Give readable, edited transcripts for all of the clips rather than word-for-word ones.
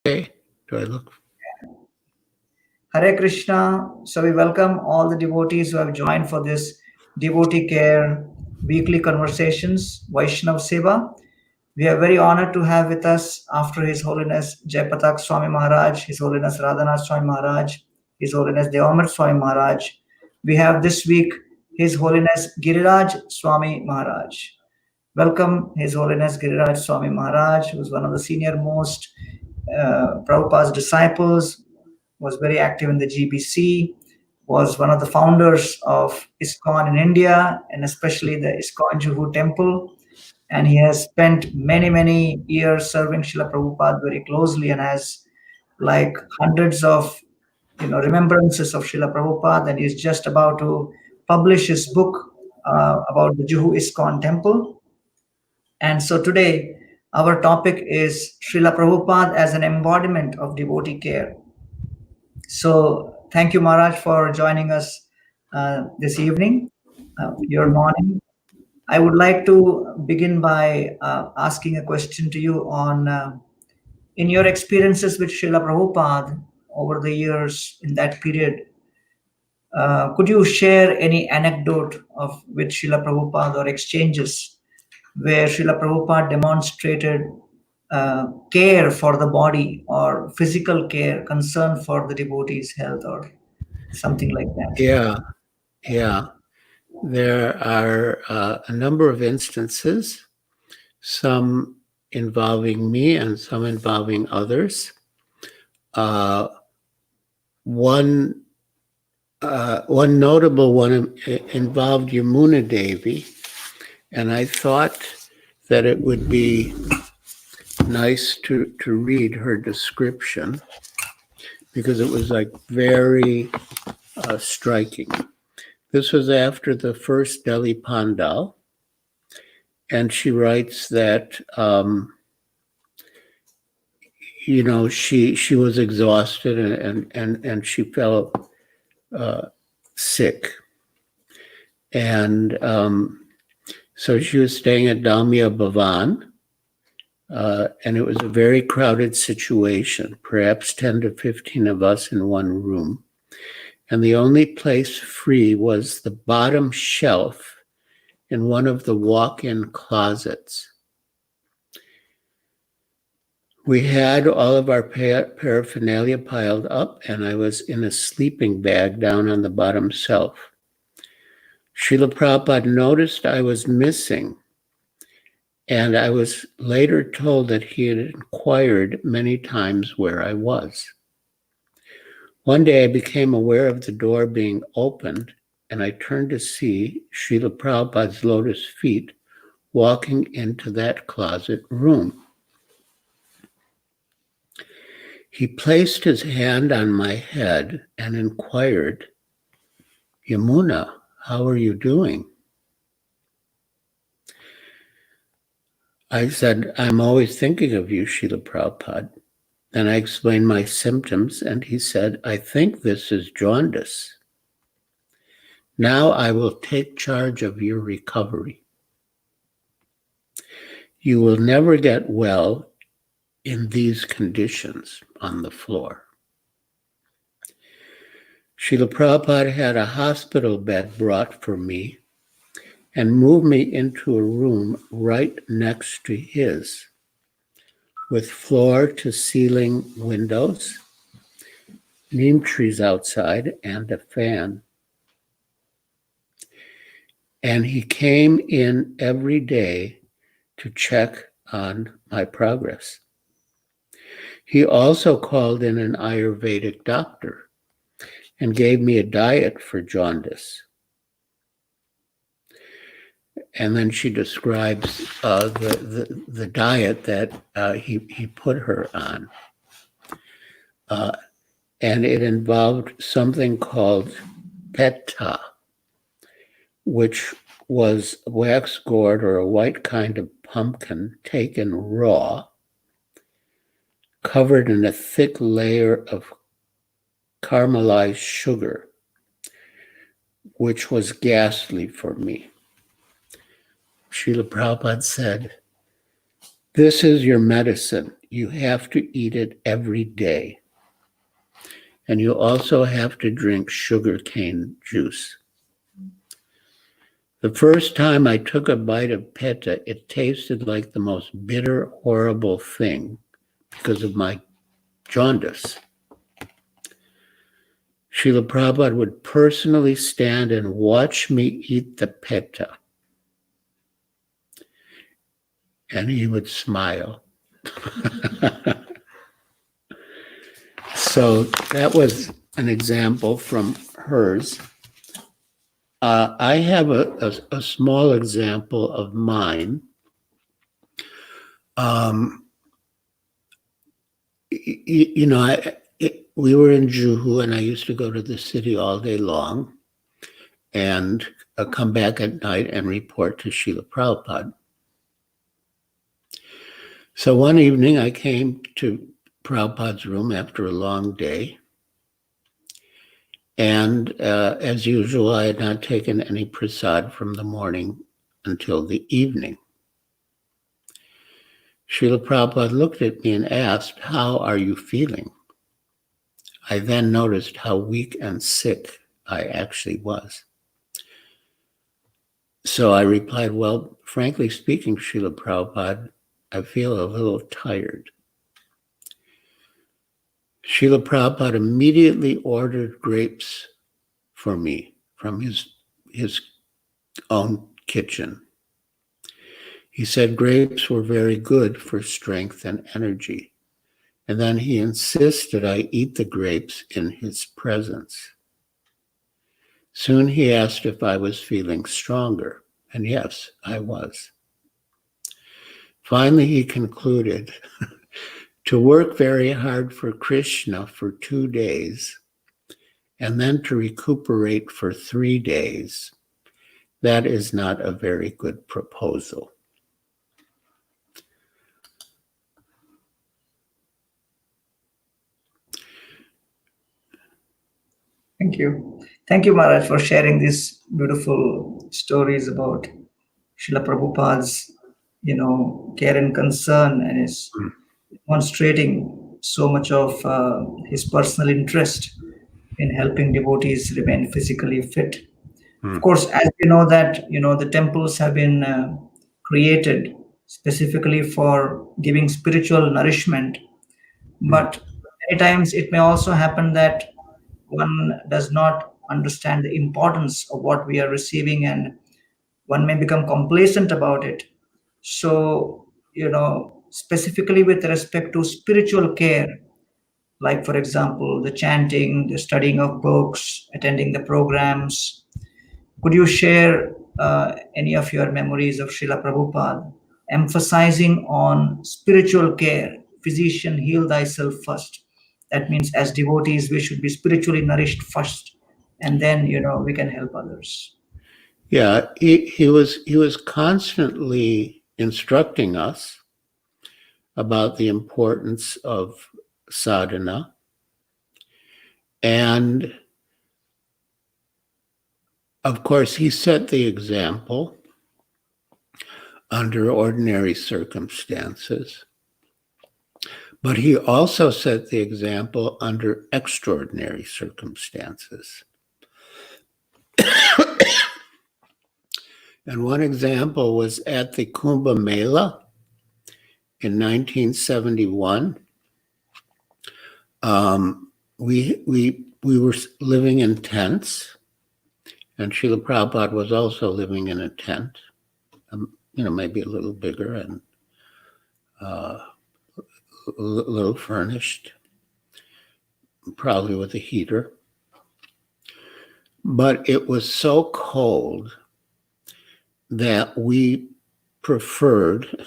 Okay, do I look? Hare Krishna. So we welcome all the devotees who have joined for this Devotee Care weekly conversations, Vaishnav Seva. We are very honored to have with us after His Holiness Jayapatak Swami Maharaj, His Holiness Radhanath Swami Maharaj, His Holiness Devamrit Swami Maharaj. We have this week His Holiness Giriraj Swami Maharaj. Welcome His Holiness Giriraj Swami Maharaj, who is one of the senior most Prabhupada's disciples, was very active in the GBC, was one of the founders of ISKCON in India, and especially the ISKCON Juhu temple. And he has spent many years serving Srila Prabhupada very closely and has like hundreds of remembrances of Srila Prabhupada. And he's just about to publish his book about the Juhu ISKCON temple. And so today, our topic is Srila Prabhupada as an embodiment of devotee care. So thank you, Maharaj, for joining us this evening, your morning. I would like to begin by asking a question to you on, in your experiences with Srila Prabhupada over the years in that period, could you share any anecdote of with Srila Prabhupada or exchanges where Srila Prabhupada demonstrated care for the body or physical care, concern for the devotee's health or something like that? Yeah. There are a number of instances, some involving me and some involving others. One notable one involved Yamuna Devi, and I thought that it would be nice to read her description because it was like very striking. This was after the first Delhi Pandal, and she writes that she was exhausted and she felt sick, and so she was staying at Dalmia Bhavan, and it was a very crowded situation, perhaps 10 to 15 of us in one room. And the only place free was the bottom shelf in one of the walk-in closets. We had all of our paraphernalia piled up, and I was in a sleeping bag down on the bottom shelf. Srila Prabhupada noticed I was missing, and I was later told that he had inquired many times where I was. One day I became aware of the door being opened, and I turned to see Srila Prabhupada's lotus feet walking into that closet room. He placed his hand on my head and inquired, "Yamuna, how are you doing?" I said, "I'm always thinking of you, Srila Prabhupada." Then I explained my symptoms, and he said, "I think this is jaundice. Now I will take charge of your recovery. You will never get well in these conditions on the floor." Srila Prabhupada had a hospital bed brought for me and moved me into a room right next to his, with floor-to-ceiling windows, neem trees outside, and a fan. And he came in every day to check on my progress. He also called in an Ayurvedic doctor and gave me a diet for jaundice. And then she describes the diet that he put her on. And it involved something called petta, which was wax gourd or a white kind of pumpkin taken raw, covered in a thick layer of caramelized sugar, which was ghastly for me. Srila Prabhupada said, "This is your medicine. you have to eat it every day. And you also have to drink sugarcane juice. The first time I took a bite of peta, it tasted like the most bitter, horrible thing because of my jaundice. Srila Prabhupada would personally stand and watch me eat the peta. And he would smile. So that was an example from hers. I have a small example of mine. We were in Juhu, and I used to go to the city all day long and come back at night and report to Srila Prabhupada. So one evening I came to Prabhupada's room after a long day. And as usual, I had not taken any prasad from the morning until the evening. Srila Prabhupada looked at me and asked, "How are you feeling?" I then noticed how weak and sick I actually was. So I replied, "Well, frankly speaking, Srila Prabhupada, I feel a little tired." Srila Prabhupada immediately ordered grapes for me from his own kitchen. He said grapes were very good for strength and energy. And then he insisted I eat the grapes in his presence. Soon he asked if I was feeling stronger. And yes, I was. Finally, he concluded, to work very hard for Krishna for 2 days and then to recuperate for 3 days, that is not a very good proposal. Thank you. Thank you, Maharaj, for sharing these beautiful stories about Srila Prabhupada's, care and concern, and his demonstrating so much of his personal interest in helping devotees remain physically fit. Of course, as we know that, the temples have been created specifically for giving spiritual nourishment. But many times it may also happen that one does not understand the importance of what we are receiving, and one may become complacent about it. So, specifically with respect to spiritual care, like for example, the chanting, the studying of books, attending the programs, could you share any of your memories of Srila Prabhupada emphasizing on spiritual care? Physician, heal thyself first. That means as devotees, we should be spiritually nourished first, and then we can help others. Yeah, he was constantly instructing us about the importance of sadhana. And of course, he set the example under ordinary circumstances, but he also set the example under extraordinary circumstances. And one example was at the Kumbh Mela in 1971. We were living in tents, and Srila Prabhupada was also living in a tent, maybe a little bigger and a little furnished, probably with a heater. But it was so cold that we preferred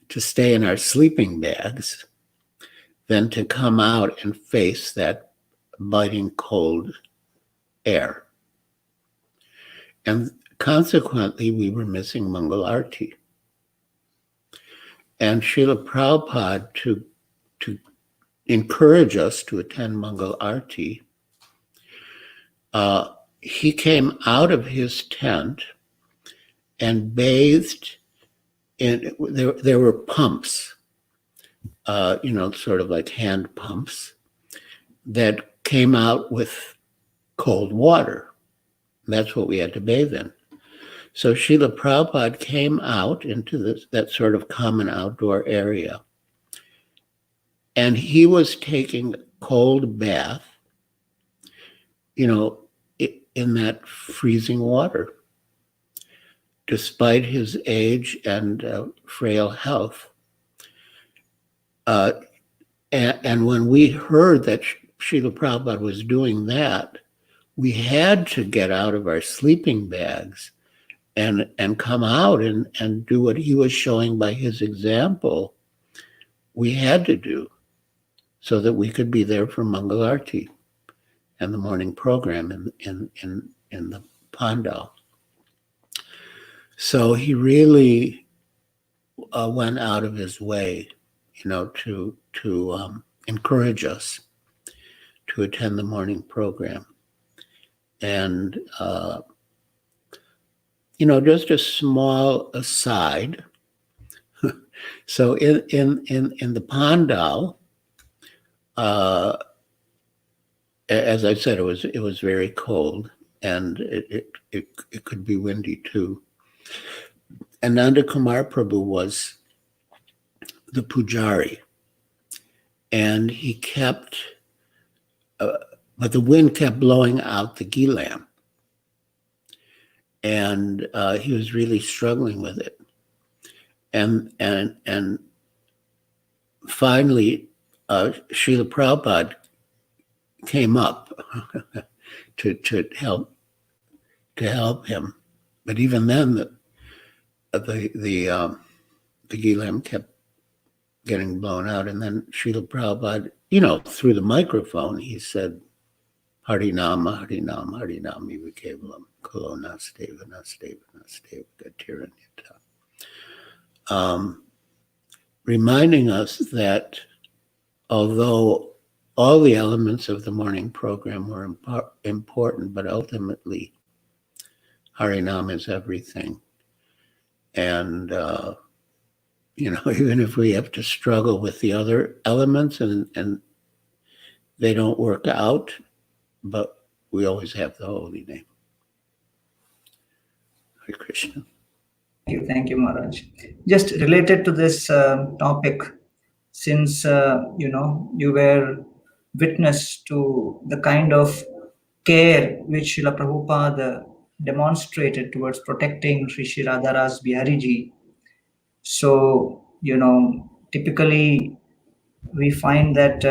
to stay in our sleeping bags than to come out and face that biting cold air. And consequently, we were missing Mangal Arti. And Srila Prabhupada, to encourage us to attend Mangal Arti, he came out of his tent and bathed in, there were pumps sort of like hand pumps that came out with cold water. That's what we had to bathe in. So Srila Prabhupada came out into that sort of common outdoor area, and he was taking cold bath, in that freezing water, despite his age and frail health. And when we heard that Srila Prabhupada was doing that, we had to get out of our sleeping bags and come out and do what he was showing by his example. We had to do so that we could be there for Mangal Arati and the morning program in the Pandal. So he really went out of his way, to encourage us to attend the morning program. And just a small aside. So in the Pandal, as I said, it was very cold, and it could be windy too. And Nanda Kumar Prabhu was the pujari, and he kept, but the wind kept blowing out the ghee lamp, and he was really struggling with it. And finally, Srila Prabhupada came up to help him, but even then the ghee lamp kept getting blown out, and then Srila Prabhupada, through the microphone, he said, Harinama, Harinama, Harinama, Kevalam, Kalo Nasteva, Nasteva, Nasteva, Gatiranyata. Reminding us that although all the elements of the morning program were important, but ultimately Harinam is everything. And, even if we have to struggle with the other elements and they don't work out, but we always have the holy name. Hare Krishna. Thank you, Maharaj. Just related to this topic, since you were witness to the kind of care which Srila Prabhupada demonstrated towards protecting Sri Sri Radharas Bihariji. So, typically we find that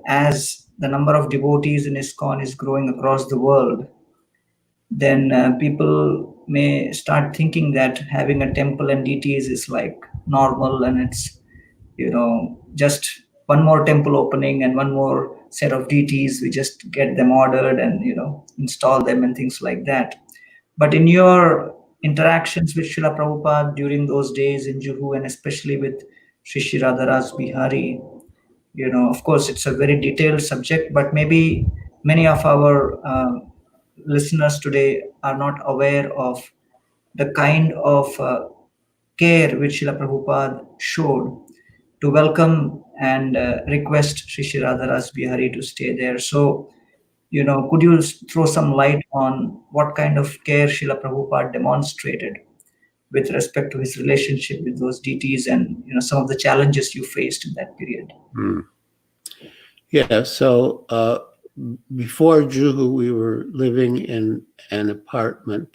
as the number of devotees in ISKCON is growing across the world, then people may start thinking that having a temple and deities is like normal, and it's just one more temple opening and one more set of deities, we just get them ordered and install them and things like that. But in your interactions with Srila Prabhupada during those days in Juhu, and especially with Sri Sri Radharas Bihari, of course it's a very detailed subject, but maybe many of our listeners today are not aware of the kind of care which Srila Prabhupada showed to welcome and request Sri Sri Radharas Bihari to stay there. So, could you throw some light on what kind of care Srila Prabhupada demonstrated with respect to his relationship with those deities and some of the challenges you faced in that period? Yeah, so before Juhu, we were living in an apartment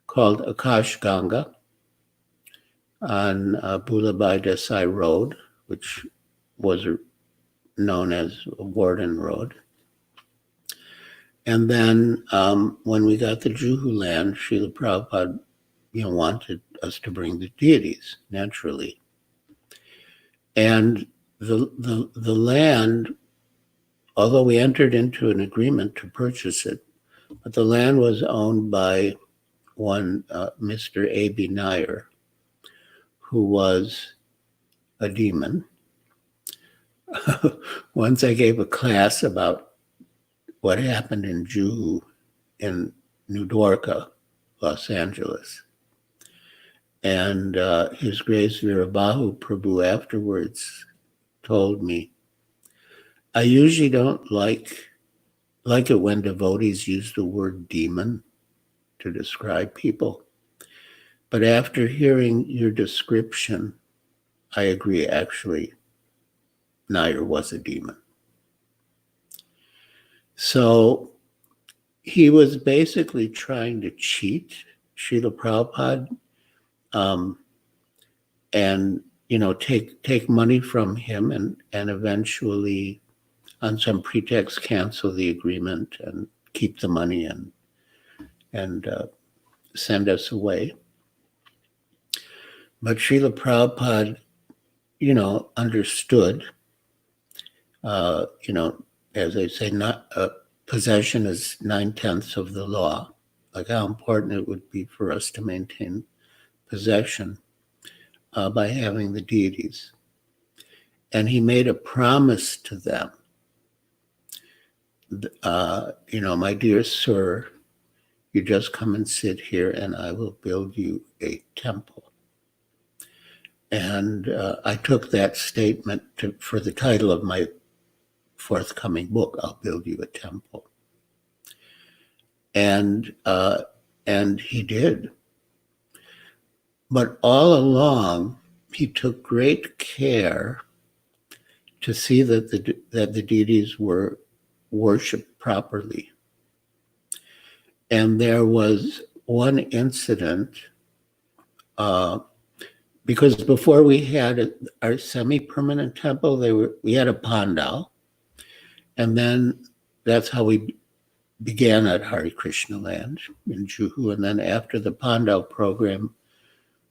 called Akash Ganga on Bulabai Desai Road, which was known as Warden Road. And then when we got the Juhu land, Srila Prabhupada wanted us to bring the deities, naturally. And the land, although we entered into an agreement to purchase it, but the land was owned by one Mr. A.B. Nair, who was a demon. Once I gave a class about what happened in Juhu in New Dwarka, Los Angeles. And His Grace Virabahu Prabhu afterwards told me, I usually don't like it when devotees use the word demon to describe people. But after hearing your description, I agree, actually, Nair was a demon. So he was basically trying to cheat Srila Prabhupada and, take money from him and eventually, on some pretext, cancel the agreement and keep the money and send us away. But Srila Prabhupada, understood, as I say, not possession is 9/10 of the law, like how important it would be for us to maintain possession by having the deities. And he made a promise to them, my dear sir, you just come and sit here and I will build you a temple. And I took that statement for the title of my forthcoming book, I'll Build You a Temple. And he did. But all along, he took great care to see that the deities were worshipped properly. And there was one incident, because before we had our semi-permanent temple, we had a pandal, and then that's how we began at Hare Krishna land in Juhu. And then after the pandal program,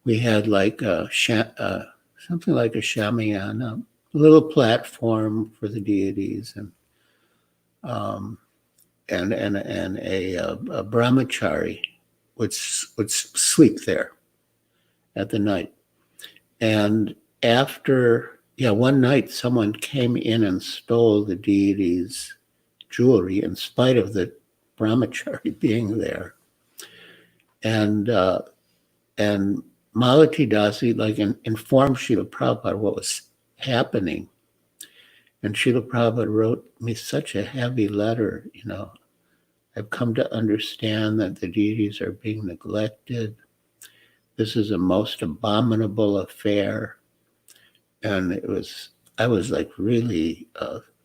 we had like something like a shamayana, a little platform for the deities, and a brahmachari would sleep there at the night. And one night someone came in and stole the deity's jewelry in spite of the brahmachari being there. And Malati Dasi informed Srila Prabhupada what was happening. And Srila Prabhupada wrote me such a heavy letter, I've come to understand that the deities are being neglected. This is a most abominable affair. And I was like really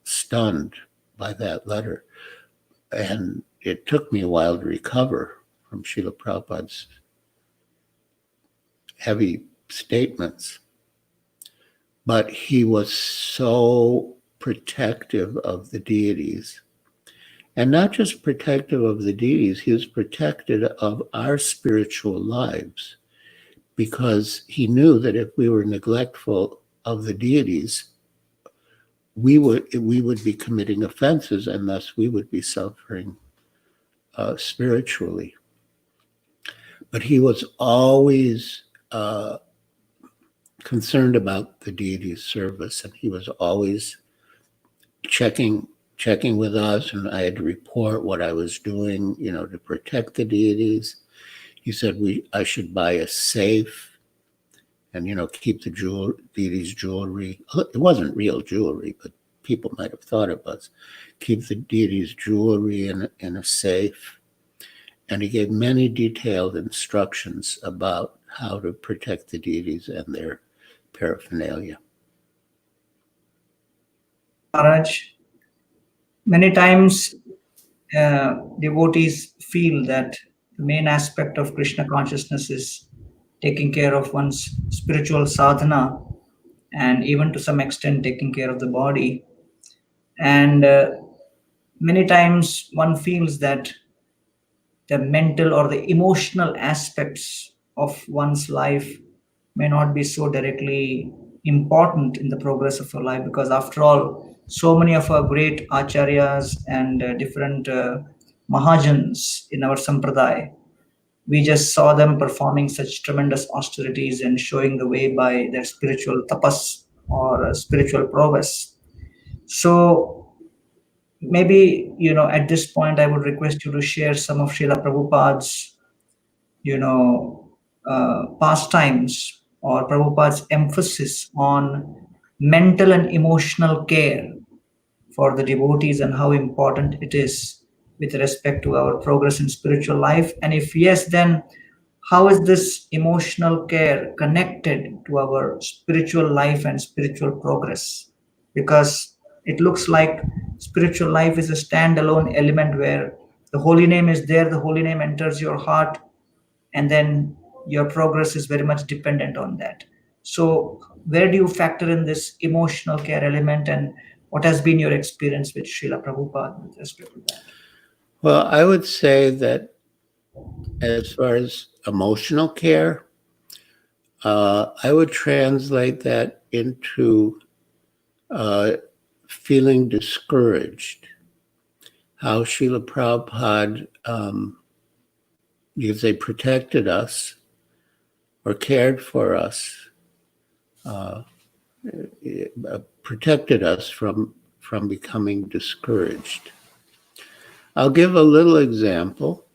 stunned by that letter. And it took me a while to recover from Srila Prabhupada's heavy statements. But he was so protective of the deities. And not just protective of the deities, he was protective of our spiritual lives, because he knew that if we were neglectful of the deities, we would be committing offenses, and thus we would be suffering spiritually. But he was always concerned about the deity's service, and he was always checking with us, and I had to report what I was doing, to protect the deities. He said I should buy a safe and, keep the deity's jewelry. It wasn't real jewelry, but people might have thought it was. Keep the deity's jewelry in a safe. And he gave many detailed instructions about how to protect the deities and their paraphernalia. Maharaj, many times devotees feel that the main aspect of Krishna consciousness is taking care of one's spiritual sadhana, and even to some extent taking care of the body. And many times one feels that the mental or the emotional aspects of one's life may not be so directly important in the progress of our life, because after all, so many of our great acharyas and different mahajans in our sampradaya, we just saw them performing such tremendous austerities and showing the way by their spiritual tapas or spiritual prowess. So maybe, at this point, I would request you to share some of Srila Prabhupada's, pastimes, or Prabhupada's emphasis on mental and emotional care for the devotees and how important it is with respect to our progress in spiritual life? And if yes, then how is this emotional care connected to our spiritual life and spiritual progress? Because it looks like spiritual life is a standalone element where the holy name is there, the holy name enters your heart, and then your progress is very much dependent on that. So where do you factor in this emotional care element, and what has been your experience with Srila Prabhupada with respect to that? Well, I would say that as far as emotional care, I would translate that into feeling discouraged. How Srila Prabhupada, because they protected us or cared for us, protected us from becoming discouraged. I'll give a little example.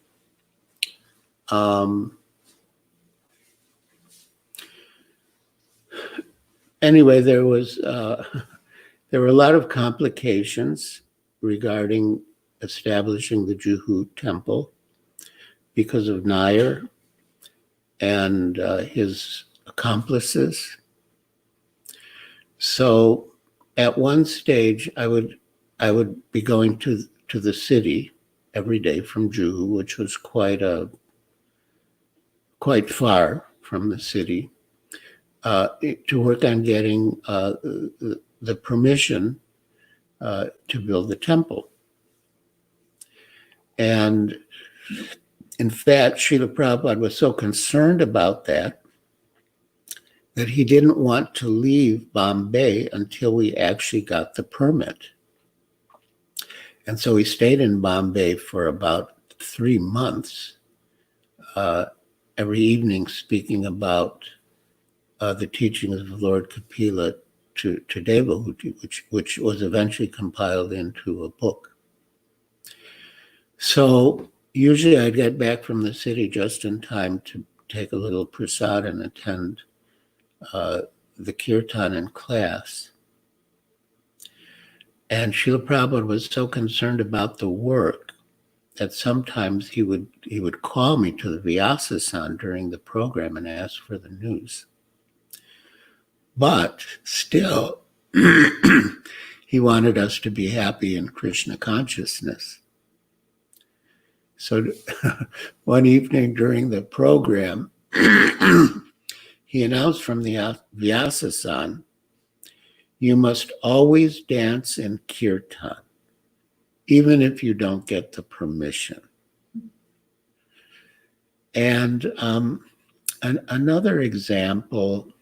Anyway, there were a lot of complications regarding establishing the Juhu temple because of Nair and his accomplices. So at one stage, I would be going to the city every day from Juhu, which was quite far from the city, to work on getting the permission to build the temple. And in fact, Srila Prabhupada was so concerned about that he didn't want to leave Bombay until we actually got the permit. And so he stayed in Bombay for about 3 months, every evening speaking about the teachings of Lord Kapila to Devotee, which was eventually compiled into a book. So usually I'd get back from the city just in time to take a little prasad and attend the kirtan in class. And Srila Prabhupada was so concerned about the work that sometimes he would call me to the Vyasa-san during the program and ask for the news. But still, he wanted us to be happy in Krishna consciousness. So one evening during the program, he announced from the Vyasa-san, "You must always dance in kirtan, even if you don't get the permission." And another example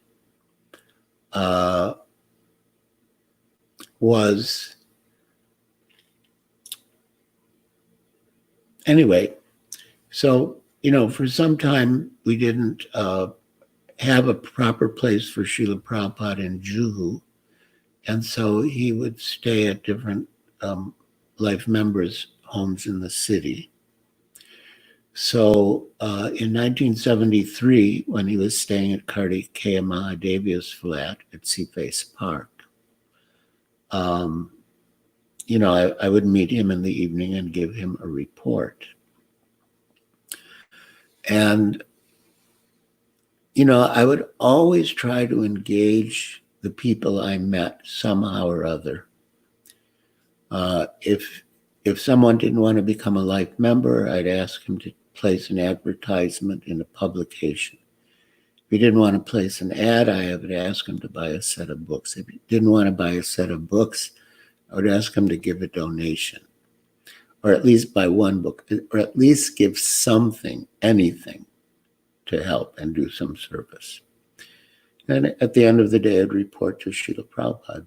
was, anyway, so, for some time we didn't have a proper place for Srila Prabhupada in Juhu. And so he would stay at different life members' homes in the city. So in 1973, when he was staying at Kartikeya Mahadevi's flat at Seaface Park, I would meet him in the evening and give him a report. And, I would always try to engage the people I met somehow or other. If someone didn't want to become a life member, I'd ask him to place an advertisement in a publication. If he didn't want to place an ad, I would ask him to buy a set of books. If he didn't want to buy a set of books, I would ask him to give a donation, or at least buy one book, or at least give something, anything, to help and do some service. And at the end of the day, I'd report to Srila Prabhupada.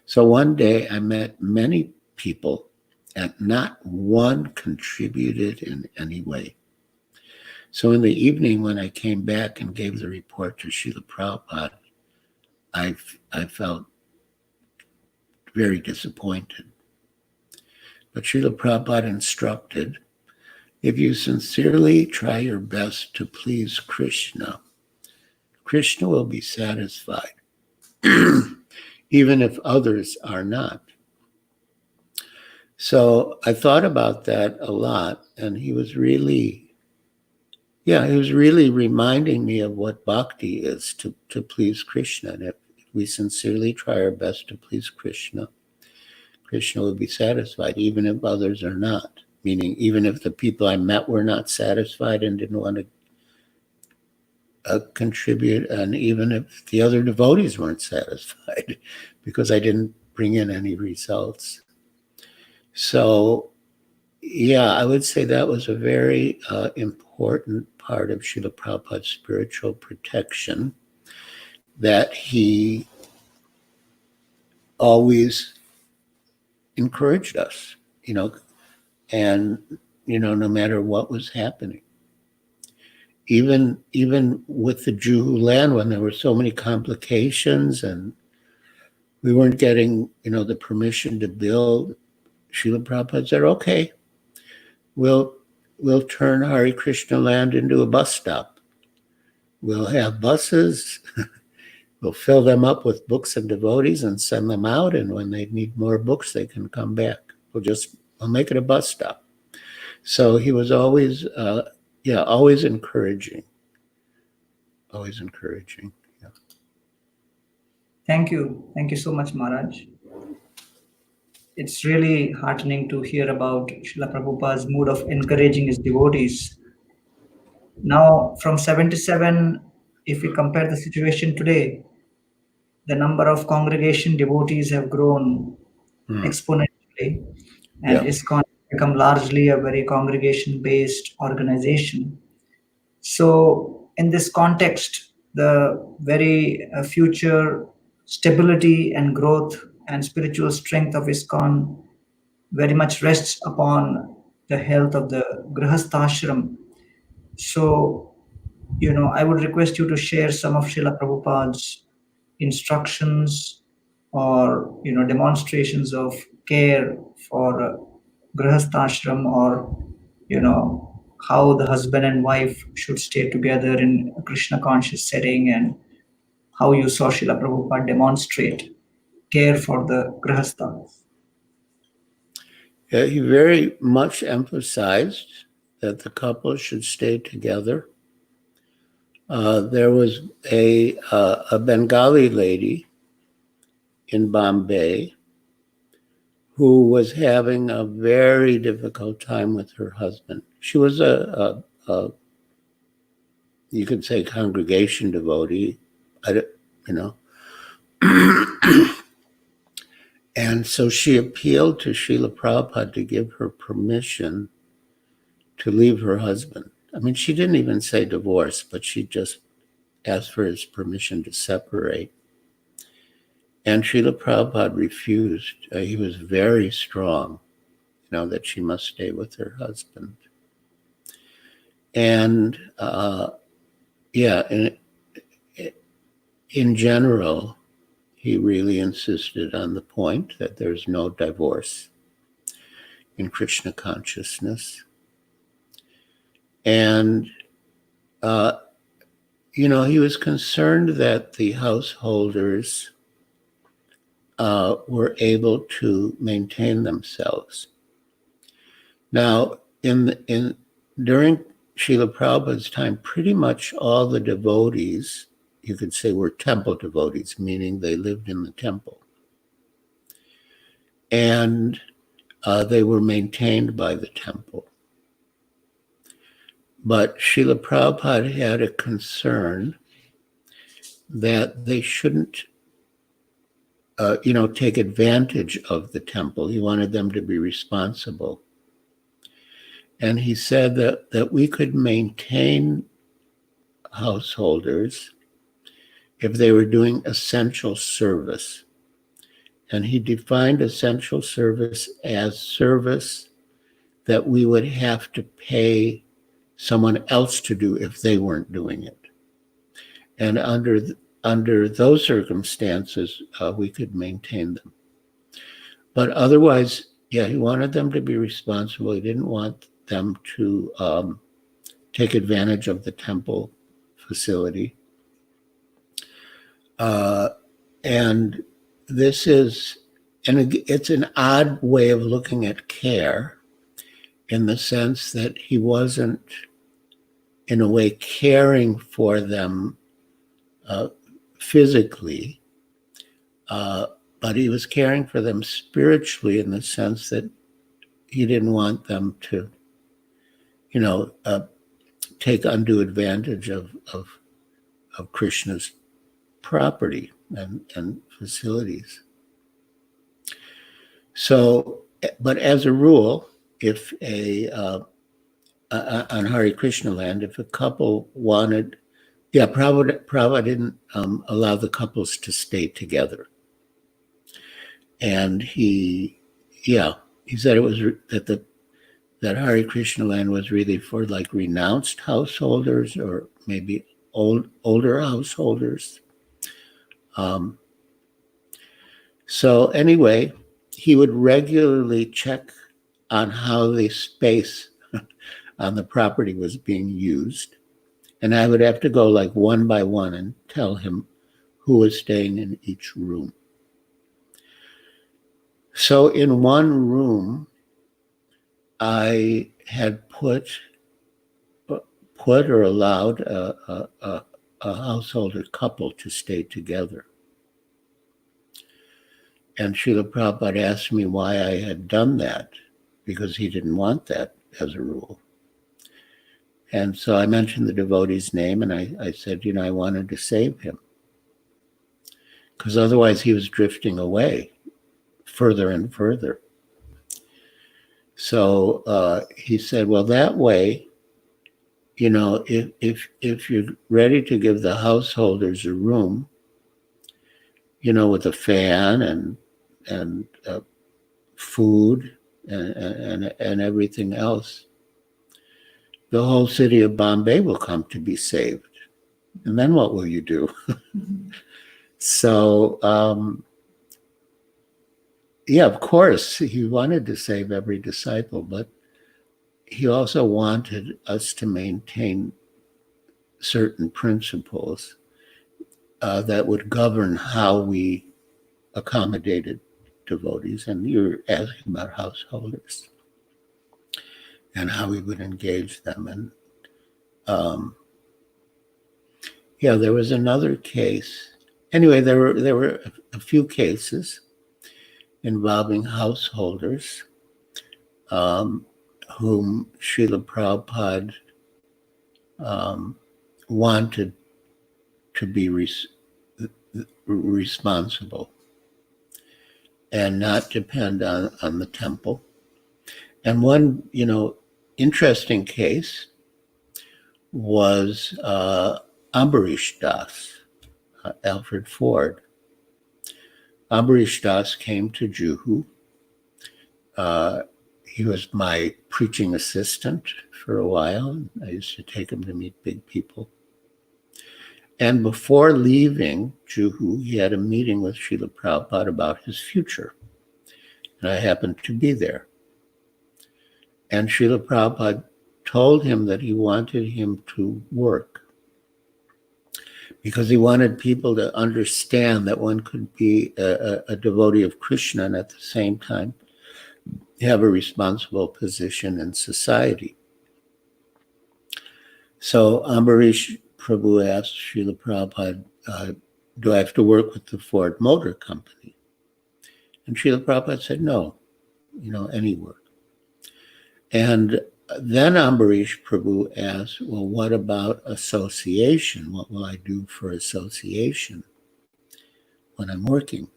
So one day I met many people and not one contributed in any way. So in the evening when I came back and gave the report to Srila Prabhupada, I felt very disappointed. But Srila Prabhupada instructed, if you sincerely try your best to please Krishna, Krishna will be satisfied. even if others are not. So I thought about that a lot, and he was really reminding me of what bhakti is, to please Krishna. And if we sincerely try our best to please Krishna, Krishna will be satisfied, even if others are not. Meaning, even if the people I met were not satisfied and didn't want to contribute, and even if the other devotees weren't satisfied because I didn't bring in any results. So, yeah, I would say that was a very important part of Srila Prabhupada's spiritual protection, that he always encouraged us, and, no matter what was happening. Even with the Jew land, when there were so many complications and we weren't getting, the permission to build, Srila Prabhupada said, okay, we'll turn Hare Krishna land into a bus stop. We'll have buses, we'll fill them up with books and devotees and send them out, and when they need more books, they can come back. We'll make it a bus stop. So he was always, always encouraging. Always encouraging. Yeah. Thank you. Thank you so much, Maharaj. It's really heartening to hear about Srila Prabhupada's mood of encouraging his devotees. Now, from 77, if we compare the situation today, the number of congregation devotees have grown exponentially, and ISKCON has become largely a very congregation-based organization. So, in this context, the very future stability and growth and spiritual strength of ISKCON very much rests upon the health of the Grihasthashram. So, I would request you to share some of Srila Prabhupada's instructions or, demonstrations of care for Grihasthashram, or, how the husband and wife should stay together in a Krishna conscious setting, and how you saw Srila Prabhupada demonstrate care for the Grihasthas. Yeah, he very much emphasized that the couple should stay together. There was a Bengali lady in Bombay who was having a very difficult time with her husband. She was a you could say, congregation devotee, And so she appealed to Srila Prabhupada to give her permission to leave her husband. I mean, she didn't even say divorce, but she just asked for his permission to separate. And Srila Prabhupada refused. He was very strong, that she must stay with her husband. And in general, he really insisted on the point that there's no divorce in Krishna consciousness. And, he was concerned that the householders were able to maintain themselves. Now, during Srila Prabhupada's time, pretty much all the devotees, you could say, were temple devotees, meaning they lived in the temple. And they were maintained by the temple. But Srila Prabhupada had a concern that they shouldn't, take advantage of the temple. He wanted them to be responsible. And he said that we could maintain householders if they were doing essential service. And he defined essential service as service that we would have to pay someone else to do if they weren't doing it. And under those circumstances, we could maintain them. But otherwise, he wanted them to be responsible. He didn't want them to take advantage of the temple facility. And this is, and it's an odd way of looking at care, in the sense that he wasn't, in a way, caring for them physically, but he was caring for them spiritually, in the sense that he didn't want them to, take undue advantage of Krishna's property and facilities. So, but as a rule, if on Hare Krishna land, if a couple wanted, Prabhupada didn't allow the couples to stay together. And he said it was that Hare Krishna land was really for like renounced householders, or maybe older householders. So anyway, he would regularly check on how the space on the property was being used. And I would have to go like one by one and tell him who was staying in each room. So in one room, I had put or allowed a householder couple to stay together. And Srila Prabhupada asked me why I had done that, because he didn't want that as a rule. And so I mentioned the devotee's name, and I said, I wanted to save him, because otherwise he was drifting away further and further. So he said, well, that way, if you're ready to give the householders a room, with a fan and food and everything else, the whole city of Bombay will come to be saved. And then what will you do? So, of course, he wanted to save every disciple, but he also wanted us to maintain certain principles that would govern how we accommodated devotees. And you're asking about householders and how we would engage them. And there was another case. Anyway, there were a few cases involving householders whom Srila Prabhupada wanted to be responsible and not depend on the temple. And one, interesting case was Ambarish Das, Alfred Ford. Ambarish Das came to Juhu. He was my preaching assistant for a while. I used to take him to meet big people. And before leaving Juhu, he had a meeting with Srila Prabhupada about his future. And I happened to be there. And Srila Prabhupada told him that he wanted him to work, because he wanted people to understand that one could be a devotee of Krishna and at the same time have a responsible position in society. So Ambarish Prabhu asked Srila Prabhupada, do I have to work with the Ford Motor Company? And Srila Prabhupada said, no, any work. And then Ambarish Prabhu asked, well, what about association? What will I do for association when I'm working?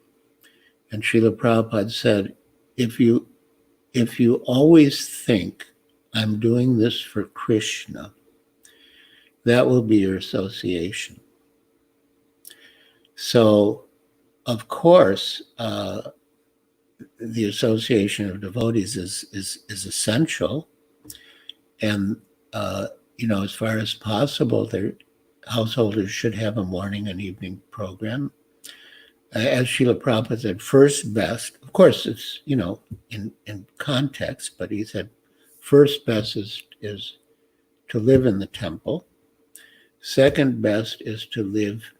And Srila Prabhupada said, if you always think I'm doing this for Krishna, that will be your association. So, of course, the association of devotees is essential. And, as far as possible, their householders should have a morning and evening program. As Srila Prabhupada said, first best, of course, it's, in context, but he said, first best is to live in the temple. Second best is to live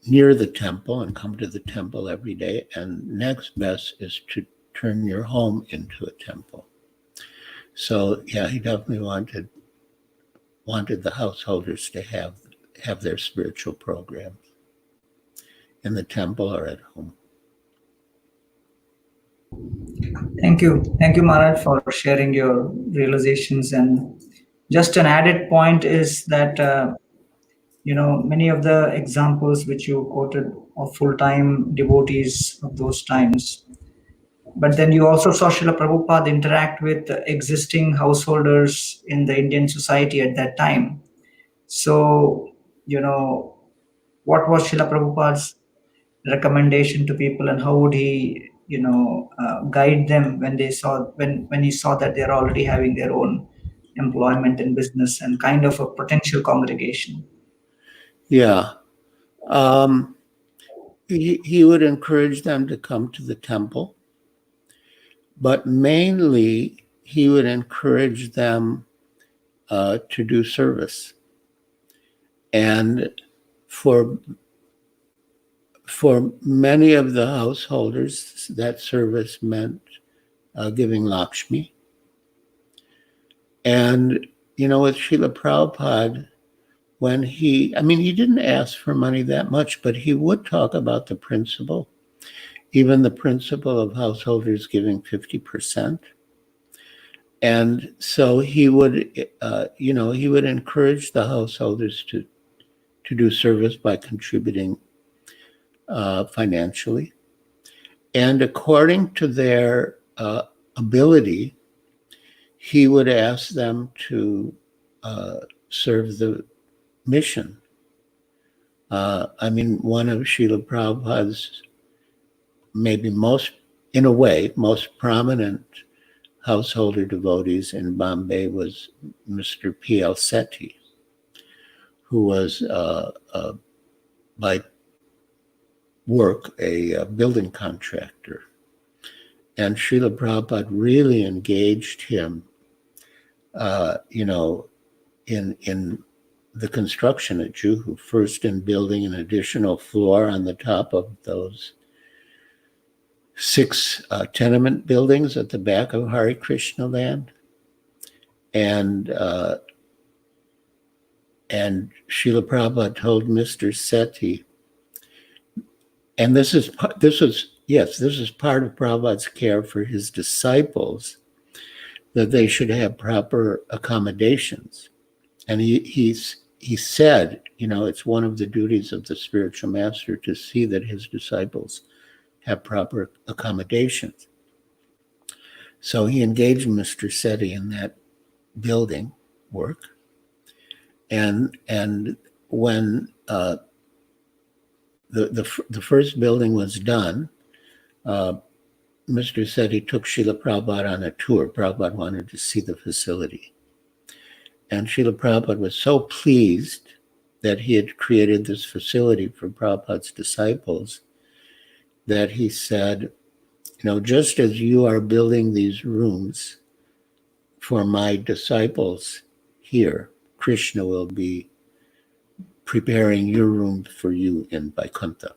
near the temple and come to the temple every day. And next best is to turn your home into a temple. So yeah, he definitely wanted the householders to have their spiritual programs in the temple or at home. Thank you, Maharaj, for sharing your realizations. And just an added point is that many of the examples which you quoted of full-time devotees of those times. But then you also saw Srila Prabhupada interact with existing householders in the Indian society at that time. So, what was Srila Prabhupada's recommendation to people, and how would he, guide them when when he saw that they're already having their own employment and business and kind of a potential congregation? Yeah. He would encourage them to come to the temple, but mainly he would encourage them to do service. And for many of the householders, that service meant giving Lakshmi. And, with Srila Prabhupada, when he didn't ask for money that much, but he would talk about the principle, even the principle of householders giving 50%. And so he would, he would encourage the householders to do service by contributing financially. And according to their ability, he would ask them to serve the mission. One of Srila Prabhupada's maybe most prominent householder devotees in Bombay was Mr. P.L. Sethi, who was by work a building contractor. And Srila Prabhupada really engaged him, in the construction at Juhu, first in building an additional floor on the top of those 6 tenement buildings at the back of Hare Krishna land. And Srila Prabhupada told Mr. Sethi, and this is part of Prabhupada's care for his disciples, that they should have proper accommodations. And he said, it's one of the duties of the spiritual master to see that his disciples have proper accommodations. So he engaged Mr. Sethi in that building work. And when the first building was done, Mr. Sethi took Srila Prabhupada on a tour. Prabhupada wanted to see the facility. And Srila Prabhupada was so pleased that he had created this facility for Prabhupada's disciples that he said, just as you are building these rooms for my disciples here, Krishna will be preparing your room for you in Vaikuntha.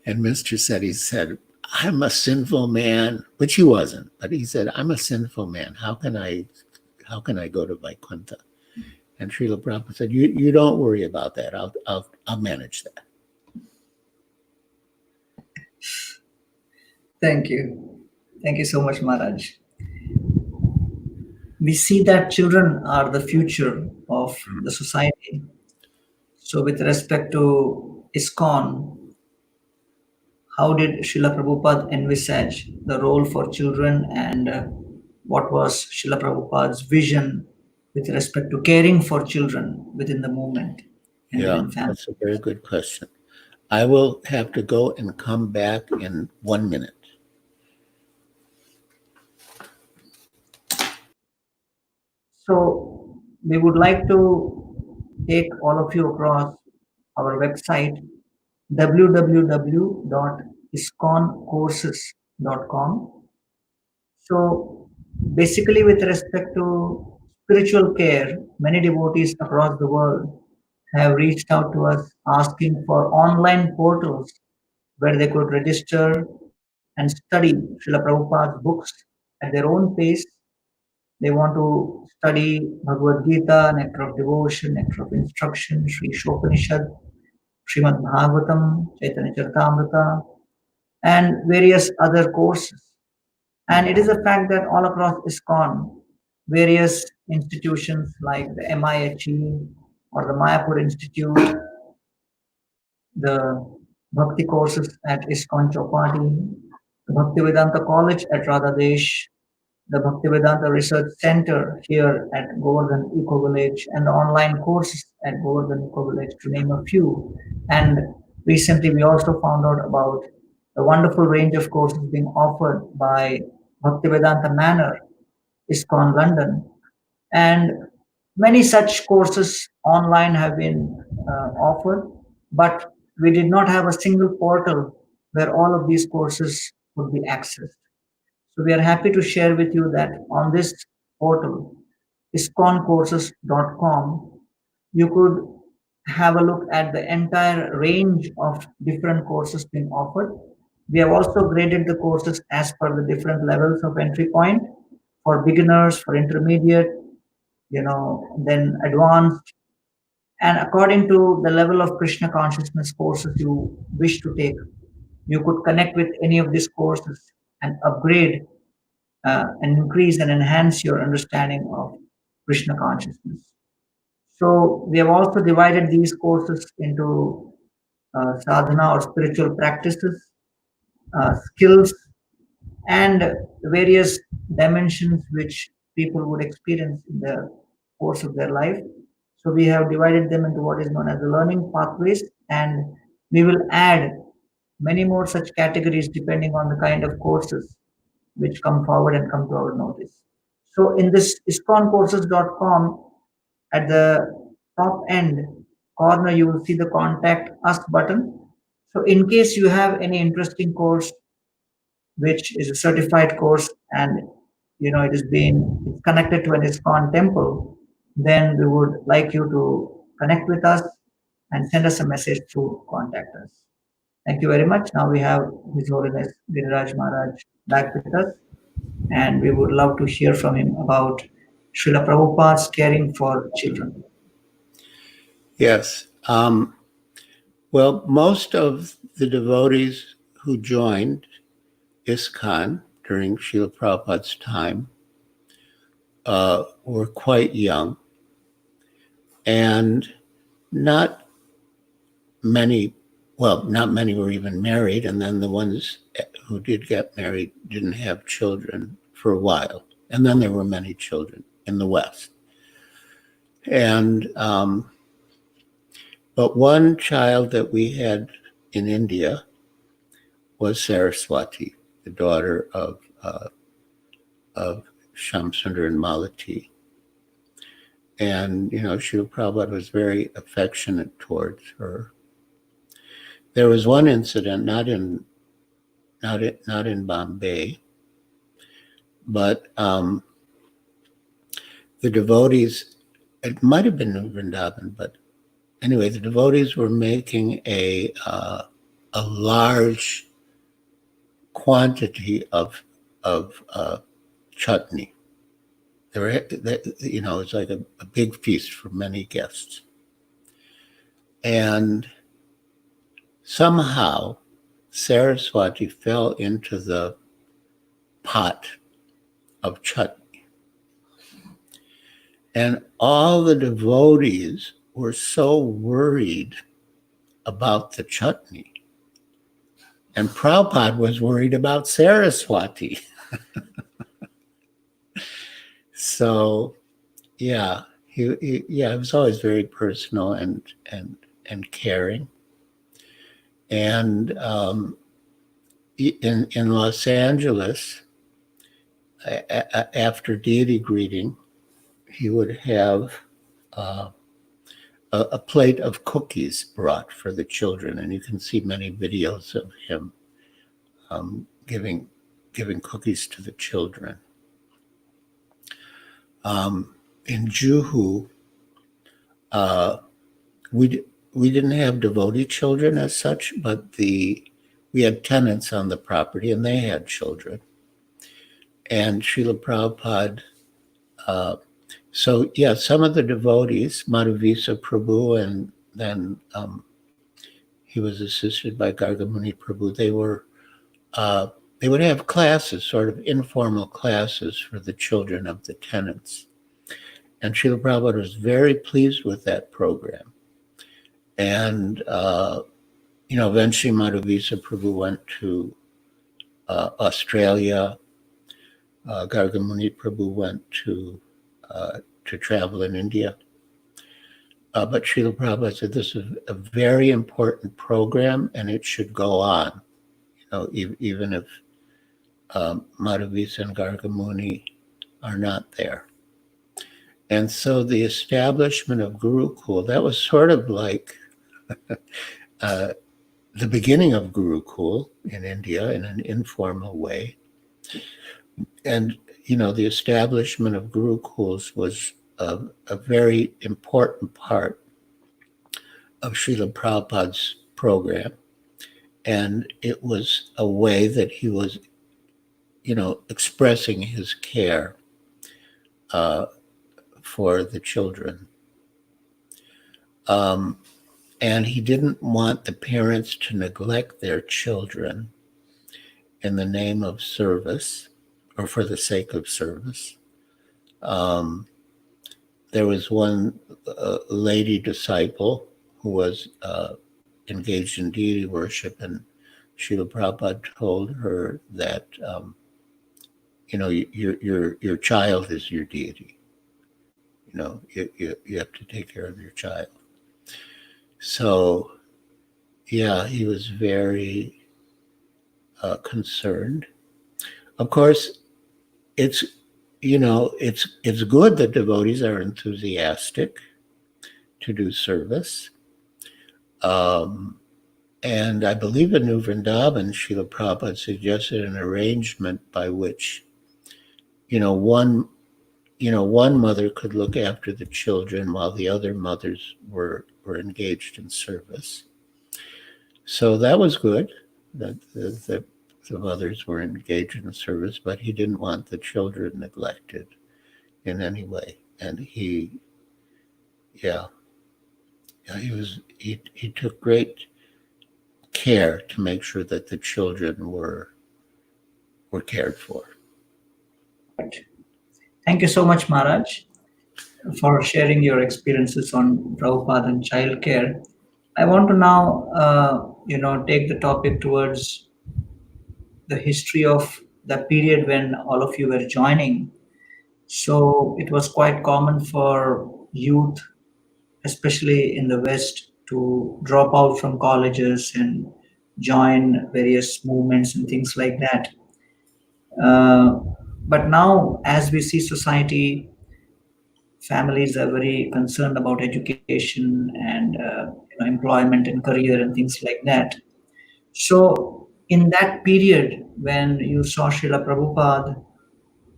And Mr. Sethi said, I'm a sinful man, which he wasn't, but he said, I'm a sinful man. How can I go to Vaikuntha? And Srila Prabhupada said, you don't worry about that. I'll manage that. Thank you. Thank you so much, Maharaj. We see that children are the future of the society. So with respect to ISKCON, how did Srila Prabhupada envisage the role for children, and what was Srila Prabhupada's vision with respect to caring for children within the movement and within family? That's a very good question. I will have to go and come back in 1 minute. So we would like to take all of you across our website, www.iskoncourses.com. So basically, with respect to spiritual care, many devotees across the world have reached out to us asking for online portals where they could register and study Srila Prabhupada's books at their own pace. They want to study Bhagavad Gita, Nectar of Devotion, Nectar of Instruction, Sri Shopanishad, Srimad Bhagavatam, Chaitanya Charitamrita, and various other courses. And it is a fact that all across ISKCON, various institutions like the MIHE or the Mayapur Institute, the Bhakti courses at ISKCON Chowpatty, the Bhaktivedanta College at Radhadesh, the Bhaktivedanta Research Center here at Govardhan Eco Village, and the online courses at Govardhan Eco Village, to name a few. And recently, we also found out about the wonderful range of courses being offered by Bhaktivedanta Manor, ISKCON London, and many such courses online have been offered, but we did not have a single portal where all of these courses would be accessed. So we are happy to share with you that on this portal, ISKCONcourses.com, you could have a look at the entire range of different courses being offered. We have also graded the courses as per the different levels of entry point for beginners, for intermediate, then advanced, and according to the level of Krishna consciousness courses you wish to take, you could connect with any of these courses and upgrade and increase and enhance your understanding of Krishna consciousness. So we have also divided these courses into sadhana or spiritual practices, skills, and various dimensions which people would experience in the course of their life. So we have divided them into what is known as the learning pathways, and we will add many more such categories depending on the kind of courses which come forward and come to our notice. So in this ISKCONcourses.com, at the top end corner, you will see the contact us button. So in case you have any interesting course, which is a certified course, and it is being connected to an ISKCON temple, then we would like you to connect with us and send us a message to contact us. Thank you very much. Now we have His Holiness Giriraj Maharaj back with us, and we would love to hear from him about Srila Prabhupada's caring for children. Yes. Well, most of the devotees who joined ISKCON during Srila Prabhupada's time were quite young, and not many were even married, and then the ones who did get married didn't have children for a while. And then there were many children in the West. And but one child that we had in India was Saraswati, the daughter of Shamsundar and Malati. And, Srila Prabhupada was very affectionate towards her. There was one incident, not in Bombay, but the devotees, it might have been in Vrindavan, but anyway, the devotees were making a large quantity of chutney. It's like a big feast for many guests. And somehow Saraswati fell into the pot of chutney. And all the devotees were so worried about the chutney. And Prabhupada was worried about Saraswati. So, yeah, he was always very personal and caring. And in Los Angeles, after deity greeting, he would have a plate of cookies brought for the children, and you can see many videos of him giving cookies to the children. In Juhu, we didn't have devotee children as such, but we had tenants on the property, and they had children. And Srila Prabhupada, so yeah, some of the devotees, Madhavisa Prabhu, and then he was assisted by Gargamuni Prabhu. They would have classes, sort of informal classes for the children of the tenants. And Srila Prabhupada was very pleased with that program. And, eventually Madhavisa Prabhu went to Australia. Gargamuni Prabhu went to travel in India. But Srila Prabhupada said this is a very important program and it should go on, even if Madhavisa and Gargamuni are not there. And so the establishment of Gurukul, that was sort of like the beginning of Gurukul in India in an informal way. And, the establishment of Gurukuls was a very important part of Srila Prabhupada's program. And it was a way that he was, expressing his care for the children. And he didn't want the parents to neglect their children in the name of service or for the sake of service. There was one lady disciple who was engaged in deity worship, and Srila Prabhupada told her that, your child is your deity. You have to take care of your child. So, yeah, he was very concerned. Of course, it's good that devotees are enthusiastic to do service. And I believe in New Vrindavan, Srila Prabhupada suggested an arrangement by which, one mother could look after the children while the other mothers were engaged in service. So that was good, that the mothers were engaged in service, but he didn't want the children neglected in any way. And he took great care to make sure that the children were cared for. Thank you so much, Maharaj, for sharing your experiences on Prabhupada and child care. I want to now, take the topic towards the history of the period when all of you were joining. So it was quite common for youth, especially in the West, to drop out from colleges and join various movements and things like that. But now, as we see society, families are very concerned about education and employment and career and things like that. So, in that period, when you saw Srila Prabhupada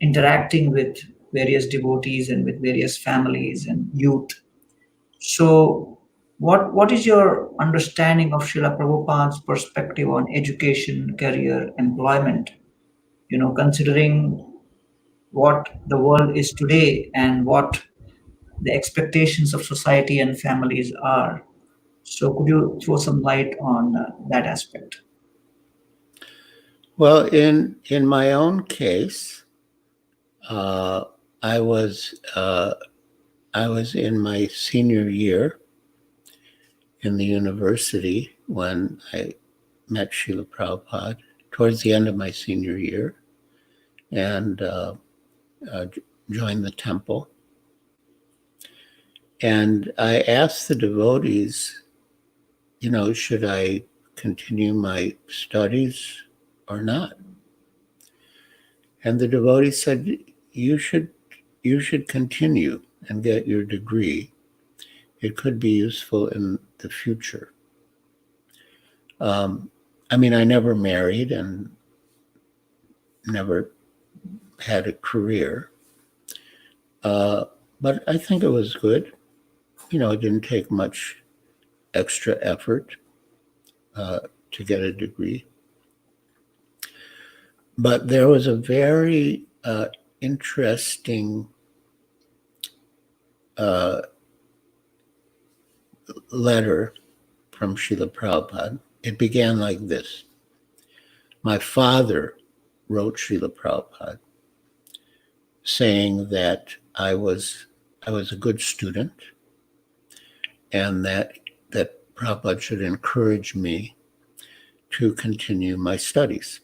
interacting with various devotees and with various families and youth, so what is your understanding of Srila Prabhupada's perspective on education, career, employment? Considering what the world is today and what the expectations of society and families are. So, could you throw some light on that aspect? Well, in my own case, I was in my senior year in the university when I met Srila Prabhupada towards the end of my senior year, and joined the temple. And I asked the devotees, should I continue my studies or not? And the devotees said, you should continue and get your degree. It could be useful in the future. I never married and never had a career, but I think it was good. It didn't take much extra effort to get a degree. But there was a very interesting letter from Srila Prabhupada. It began like this. My father wrote Srila Prabhupada saying that I was a good student and that Prabhupada should encourage me to continue my studies.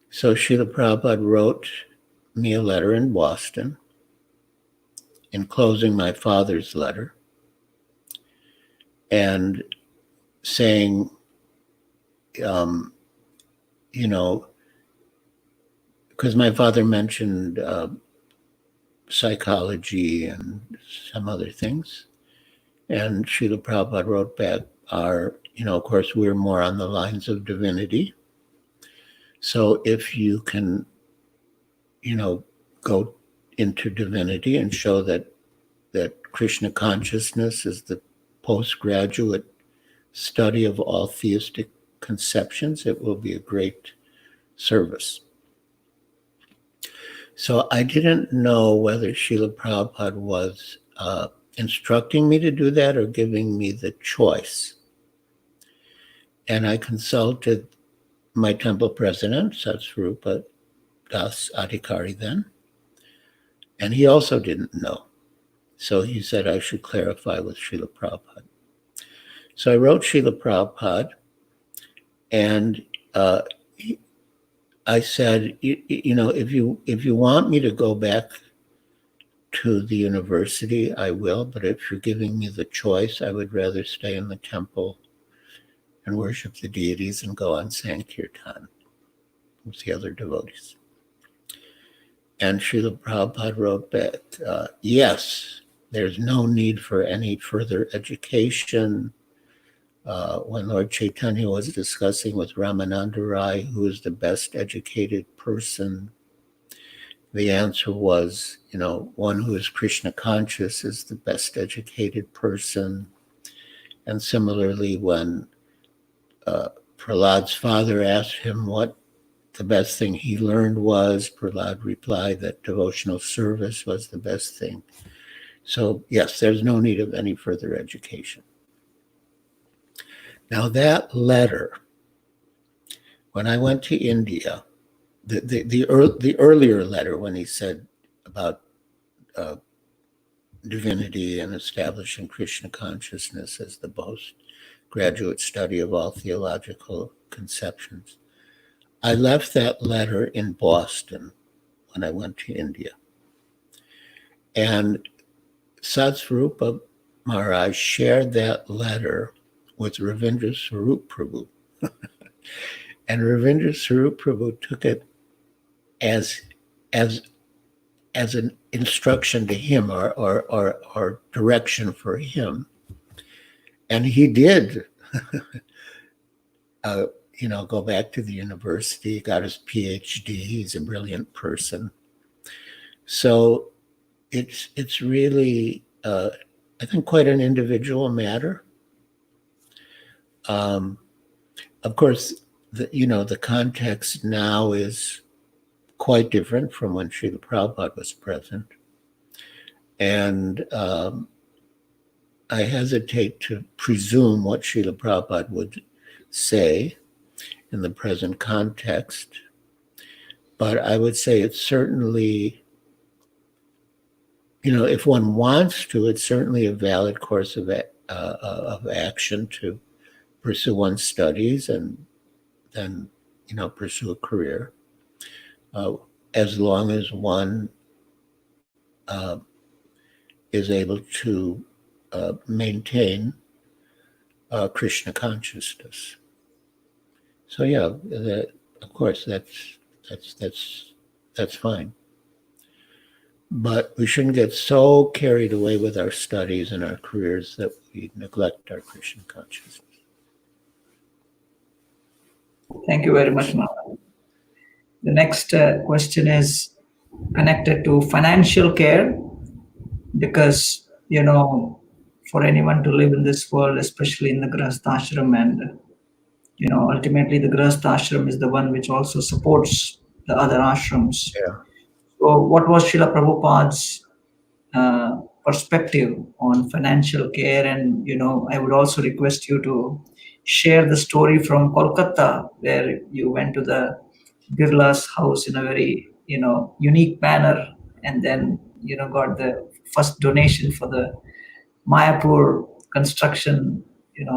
So Srila Prabhupada wrote me a letter in Boston, enclosing my father's letter, and saying, because my father mentioned psychology and some other things, and Srila Prabhupada wrote back, of course, we're more on the lines of divinity. So if you can, go into divinity and show that Krishna Consciousness is the postgraduate study of all theistic conceptions, it will be a great service. So I didn't know whether Srila Prabhupada was instructing me to do that or giving me the choice. And I consulted my temple president, Satsvarupa Das Adhikari then, and he also didn't know. So he said I should clarify with Srila Prabhupada. So I wrote Srila Prabhupada, and I said, if you want me to go back to the university, I will, but if you're giving me the choice, I would rather stay in the temple and worship the deities and go on Sankirtan with the other devotees. And Srila Prabhupada wrote back, yes, there's no need for any further education. When Lord Chaitanya was discussing with Ramananda Rai, who is the best educated person, the answer was, one who is Krishna conscious is the best educated person. And similarly, when Prahlad's father asked him what the best thing he learned was, Prahlad replied that devotional service was the best thing. So yes, there's no need of any further education. Now that letter, when I went to India, the earlier letter when he said about divinity and establishing Krishna consciousness as the postgraduate study of all theological conceptions, I left that letter in Boston when I went to India. And Satsvarupa Maharaj shared that letter with Ravindra Swarup Prabhu. And Ravindra Swarup Prabhu took it as an instruction to him or direction for him. And he did go back to the university, got his PhD. He's a brilliant person. So it's really, I think, quite an individual matter. Of course, the context now is quite different from when Srila Prabhupada was present. And I hesitate to presume what Srila Prabhupada would say in the present context, but I would say it's certainly, if one wants to, it's certainly a valid course of action to pursue one's studies and then, pursue a career, as long as one is able to maintain Krishna consciousness. So yeah, of course that's fine. But we shouldn't get so carried away with our studies and our careers that we neglect our Krishna consciousness. Thank you very much, Maharaj. The next question is connected to financial care, because for anyone to live in this world, especially in the Grihastha ashram. And ultimately the Grihastha ashram is the one which also supports the other ashrams. Yeah. So what was Srila Prabhupada's perspective on financial care? And I would also request you to share the story from Kolkata, where you went to the Birla's house in a very unique manner, and then got the first donation for the Mayapur construction,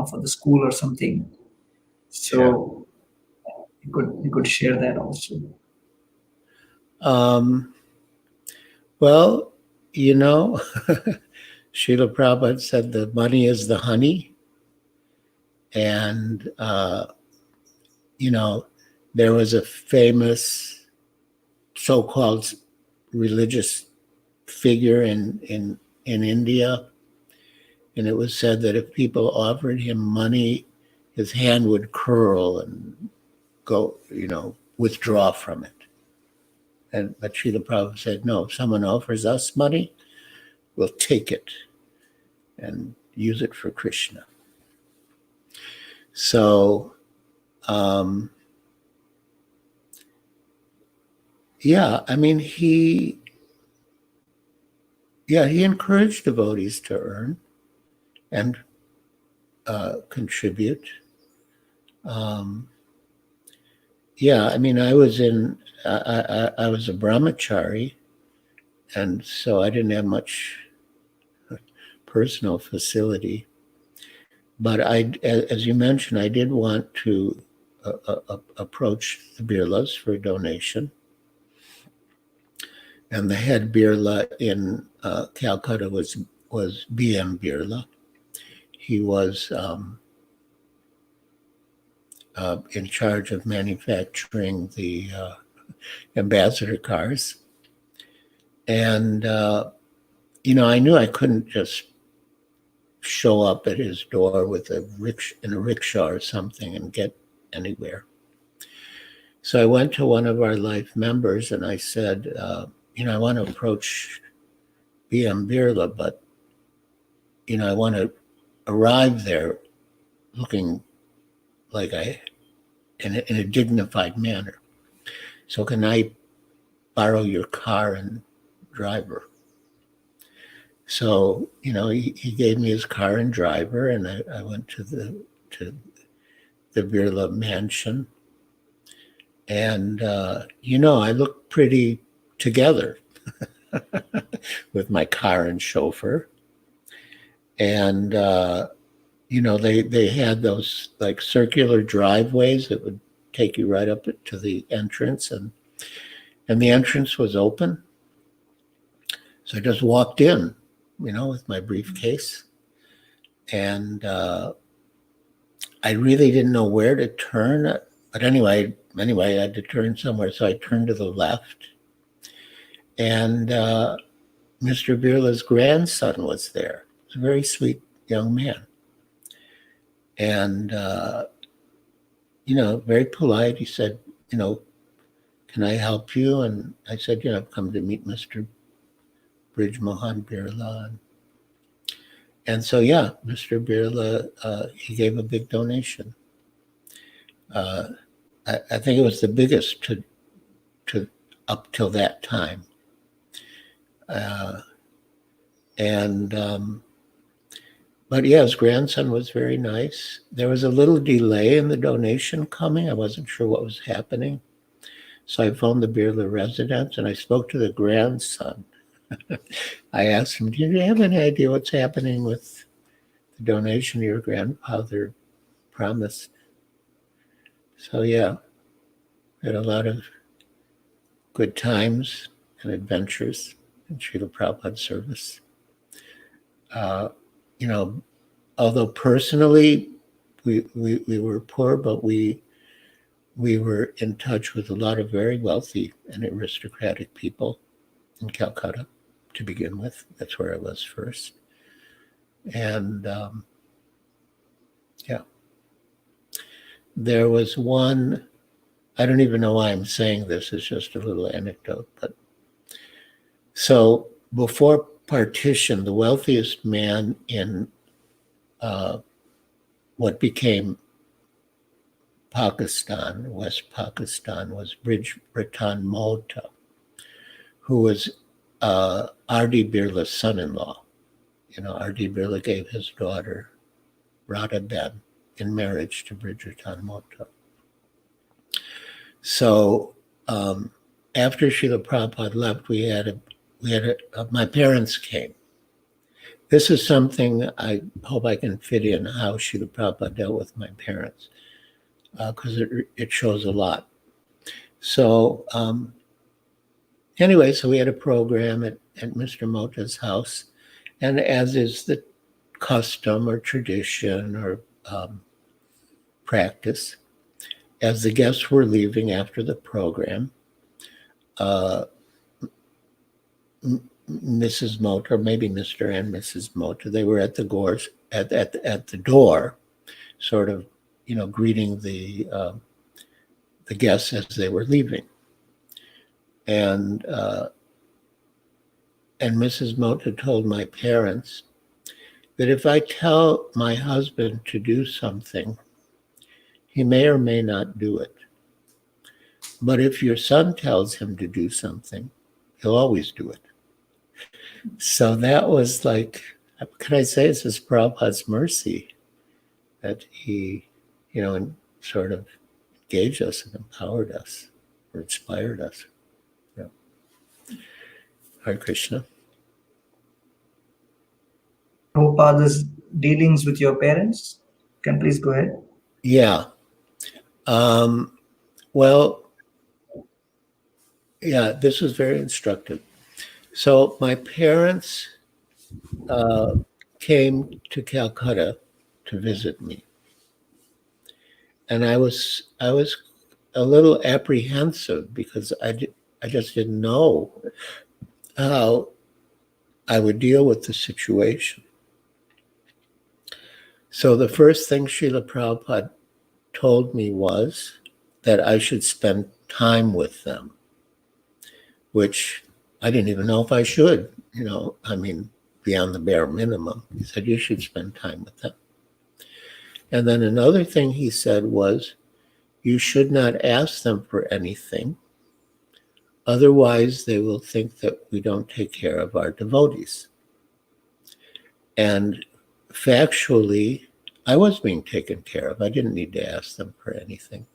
for the school or something. Yeah. So you could share that also. Well, Srila Prabhupada said the money is the honey. And, there was a famous so-called religious figure in India. And it was said that if people offered him money, his hand would curl and go, withdraw from it. But Srila Prabhupada said, no, if someone offers us money, we'll take it and use it for Krishna. So, he encouraged devotees to earn and contribute. I was I was a brahmachari, and so I didn't have much personal facility. But as you mentioned, I did want to approach the Birlas for a donation. And the head Birla in Calcutta was B.M. Birla. He was in charge of manufacturing the ambassador cars. And, I knew I couldn't just show up at his door with in a rickshaw or something and get anywhere. So I went to one of our life members and I said, I want to approach B.M. Birla, but, I want to arrive there looking like in a dignified manner. So can I borrow your car and driver? So, he gave me his car and driver, and I went to the Birla mansion. And, I looked pretty together with my car and chauffeur. And, they had those like circular driveways that would take you right up to the entrance. And the entrance was open. So I just walked in, with my briefcase. And I really didn't know where to turn. But anyway, I had to turn somewhere. So I turned to the left. And Mr. Birla's grandson was there. He was a very sweet young man. And, very polite. He said, can I help you? And I said, I've come to meet Mr. Brij Mohan Birla. And so, Mr. Birla, he gave a big donation. I think it was the biggest to up till that time. But his grandson was very nice. There was a little delay in the donation coming. I wasn't sure what was happening. So I phoned the Birla residence and I spoke to the grandson. I asked him, do you have any idea what's happening with the donation your grandfather promised? So we had a lot of good times and adventures in Srila Prabhupada's service. Although personally we were poor, but we were in touch with a lot of very wealthy and aristocratic people in Calcutta to begin with. That's where I was first. And there was one, I don't even know why I'm saying this, it's just a little anecdote, but so before partition, the wealthiest man in what became Pakistan, West Pakistan, was Britan Mota, who was R.D. Birla's son-in-law. R.D. Birla gave his daughter, Radha Ben, in marriage to Bridgerton Mota. So after Srila Prabhupada left, my parents came. This is something I hope I can fit in, how Srila Prabhupada dealt with my parents, because it shows a lot. So anyway, so we had a program at Mr. Mota's house, and as is the custom or tradition or practice, as the guests were leaving after the program, Mrs. Mota, or maybe Mr. and Mrs. Mota, they were at the door, sort of, greeting the guests as they were leaving. And Mrs. Mota told my parents that if I tell my husband to do something, he may or may not do it. But if your son tells him to do something, he'll always do it. So that was like, can I say it's just Prabhupada's mercy that he, and sort of engaged us and empowered us or inspired us. Yeah. Hare Krishna. Prabhupada's dealings with your parents? Can please go ahead? Yeah. Well, yeah, this was very instructive. So my parents came to Calcutta to visit me. And I was a little apprehensive because I just didn't know how I would deal with the situation. So the first thing Srila Prabhupada told me was that I should spend time with them, which I didn't even know if I should, beyond the bare minimum. He said, you should spend time with them. And then another thing he said was, you should not ask them for anything. Otherwise, they will think that we don't take care of our devotees. And factually, I was being taken care of. I didn't need to ask them for anything.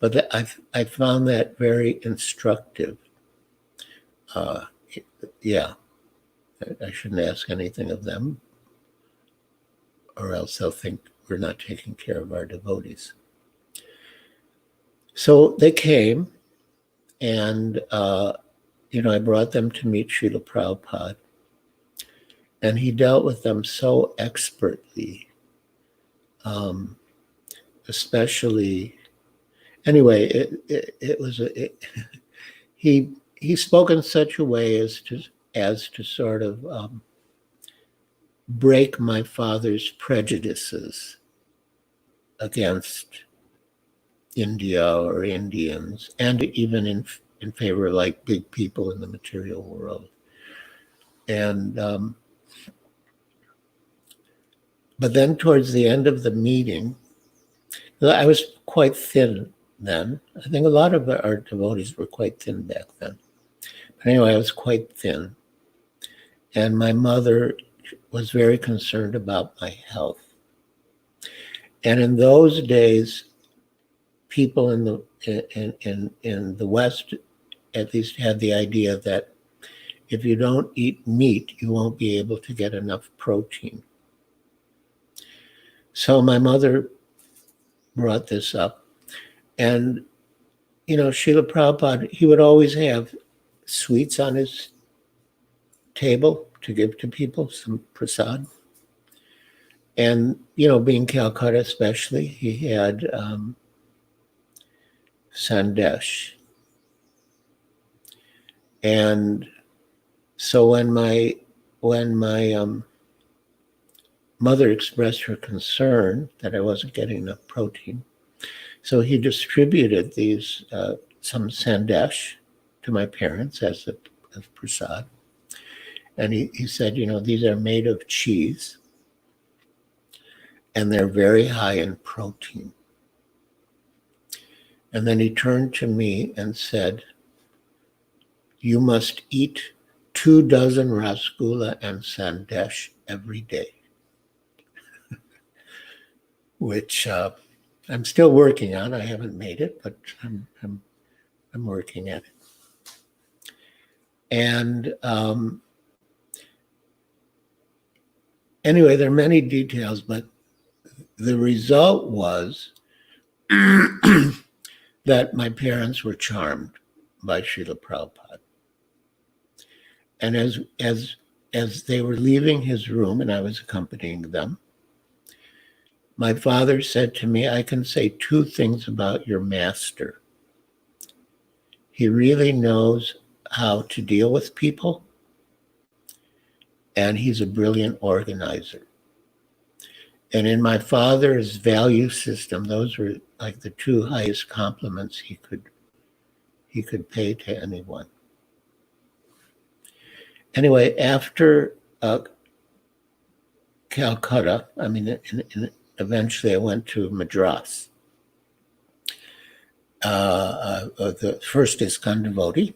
But I found that very instructive. Yeah, I shouldn't ask anything of them, or else they'll think we're not taking care of our devotees. So they came, and I brought them to meet Srila Prabhupada, and he dealt with them so expertly, especially. Anyway, he spoke in such a way as to sort of break my father's prejudices against India or Indians, and even in favor of like big people in the material world. And but then towards the end of the meeting, I was quite thin then. I think a lot of our devotees were quite thin back then. But anyway, I was quite thin. And my mother was very concerned about my health. And in those days, people in the West at least had the idea that if you don't eat meat, you won't be able to get enough protein. So my mother brought this up. And, Srila Prabhupada, he would always have sweets on his table to give to people, some prasad. And, being Calcutta especially, he had sandesh. And so when my mother expressed her concern that I wasn't getting enough protein, so he distributed these some sandesh to my parents as prasad. And he said, these are made of cheese. and they're very high in protein. And then he turned to me and said, you must eat 24 rasgulla and sandesh every day, which I'm still working on. I haven't made it, but I'm working at it. And anyway, there are many details, but the result was that my parents were charmed by Srila Prabhupada. And as they were leaving his room, and I was accompanying them, my father said to me, I can say two things about your master. He really knows how to deal with people, and he's a brilliant organizer. And in my father's value system, those were like the two highest compliments he could pay to anyone. Anyway, after Calcutta, I mean, eventually I went to Madras. The first ISKCON devotee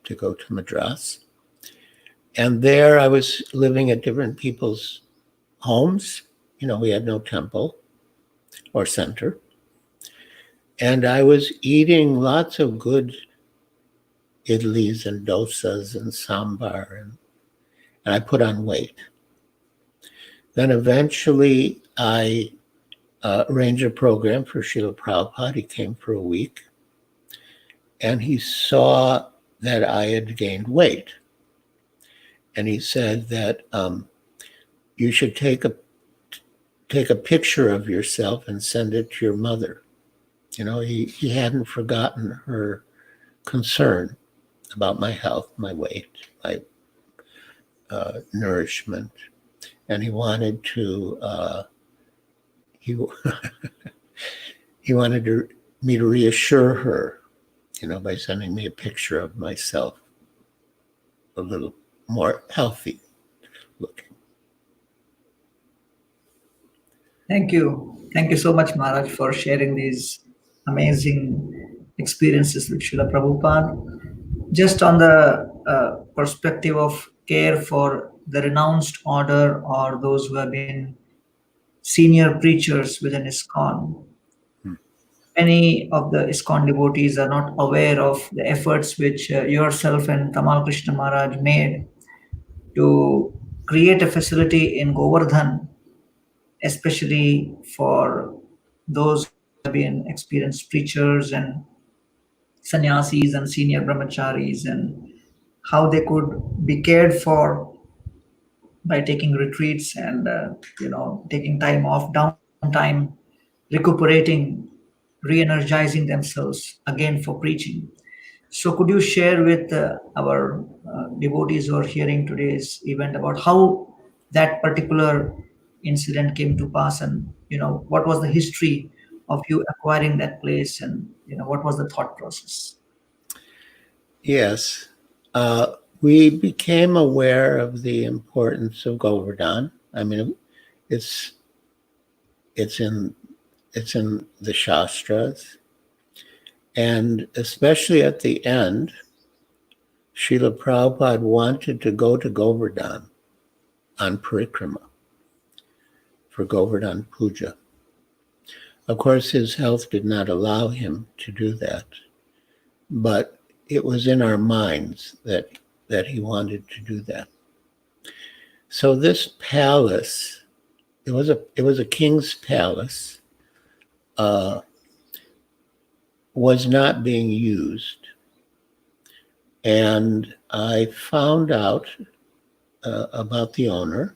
to go to Madras. And there I was living at different people's homes. You know, we had no temple or center. And I was eating lots of good idlis and dosas and sambar, and I put on weight. Then eventually I arranged a program for Srila Prabhupada. He came for a week, and he saw that I had gained weight. And he said that you should take a picture of yourself and send it to your mother. You know, he hadn't forgotten her concern about my health, my weight, my nourishment, and he wanted to he wanted me to reassure her, you know, by sending me a picture of myself, a little more healthy looking. Thank you. Thank you so much, Maharaj, for sharing these amazing experiences with Srila Prabhupada. Just on the perspective of care for the renounced order or those who have been senior preachers within ISKCON, many of the ISKCON devotees are not aware of the efforts which yourself and Tamal Krishna Maharaj made to create a facility in Govardhan, especially for those who have been experienced preachers and sannyasis and senior brahmacharis, and how they could be cared for by taking retreats and taking time off, downtime, recuperating, re-energizing themselves again for preaching. So could you share with our devotees who are hearing today's event about how that particular incident came to pass, and what was the history of you acquiring that place, and what was the thought process? Yes. We became aware of the importance of Govardhan. I mean, it's in the Shastras, and especially at the end, Srila Prabhupada wanted to go to Govardhan on parikrama for Govardhan puja. Of course, his health did not allow him to do that, but it was in our minds that he wanted to do that. So this palace, it was a king's palace, was not being used. And I found out about the owner.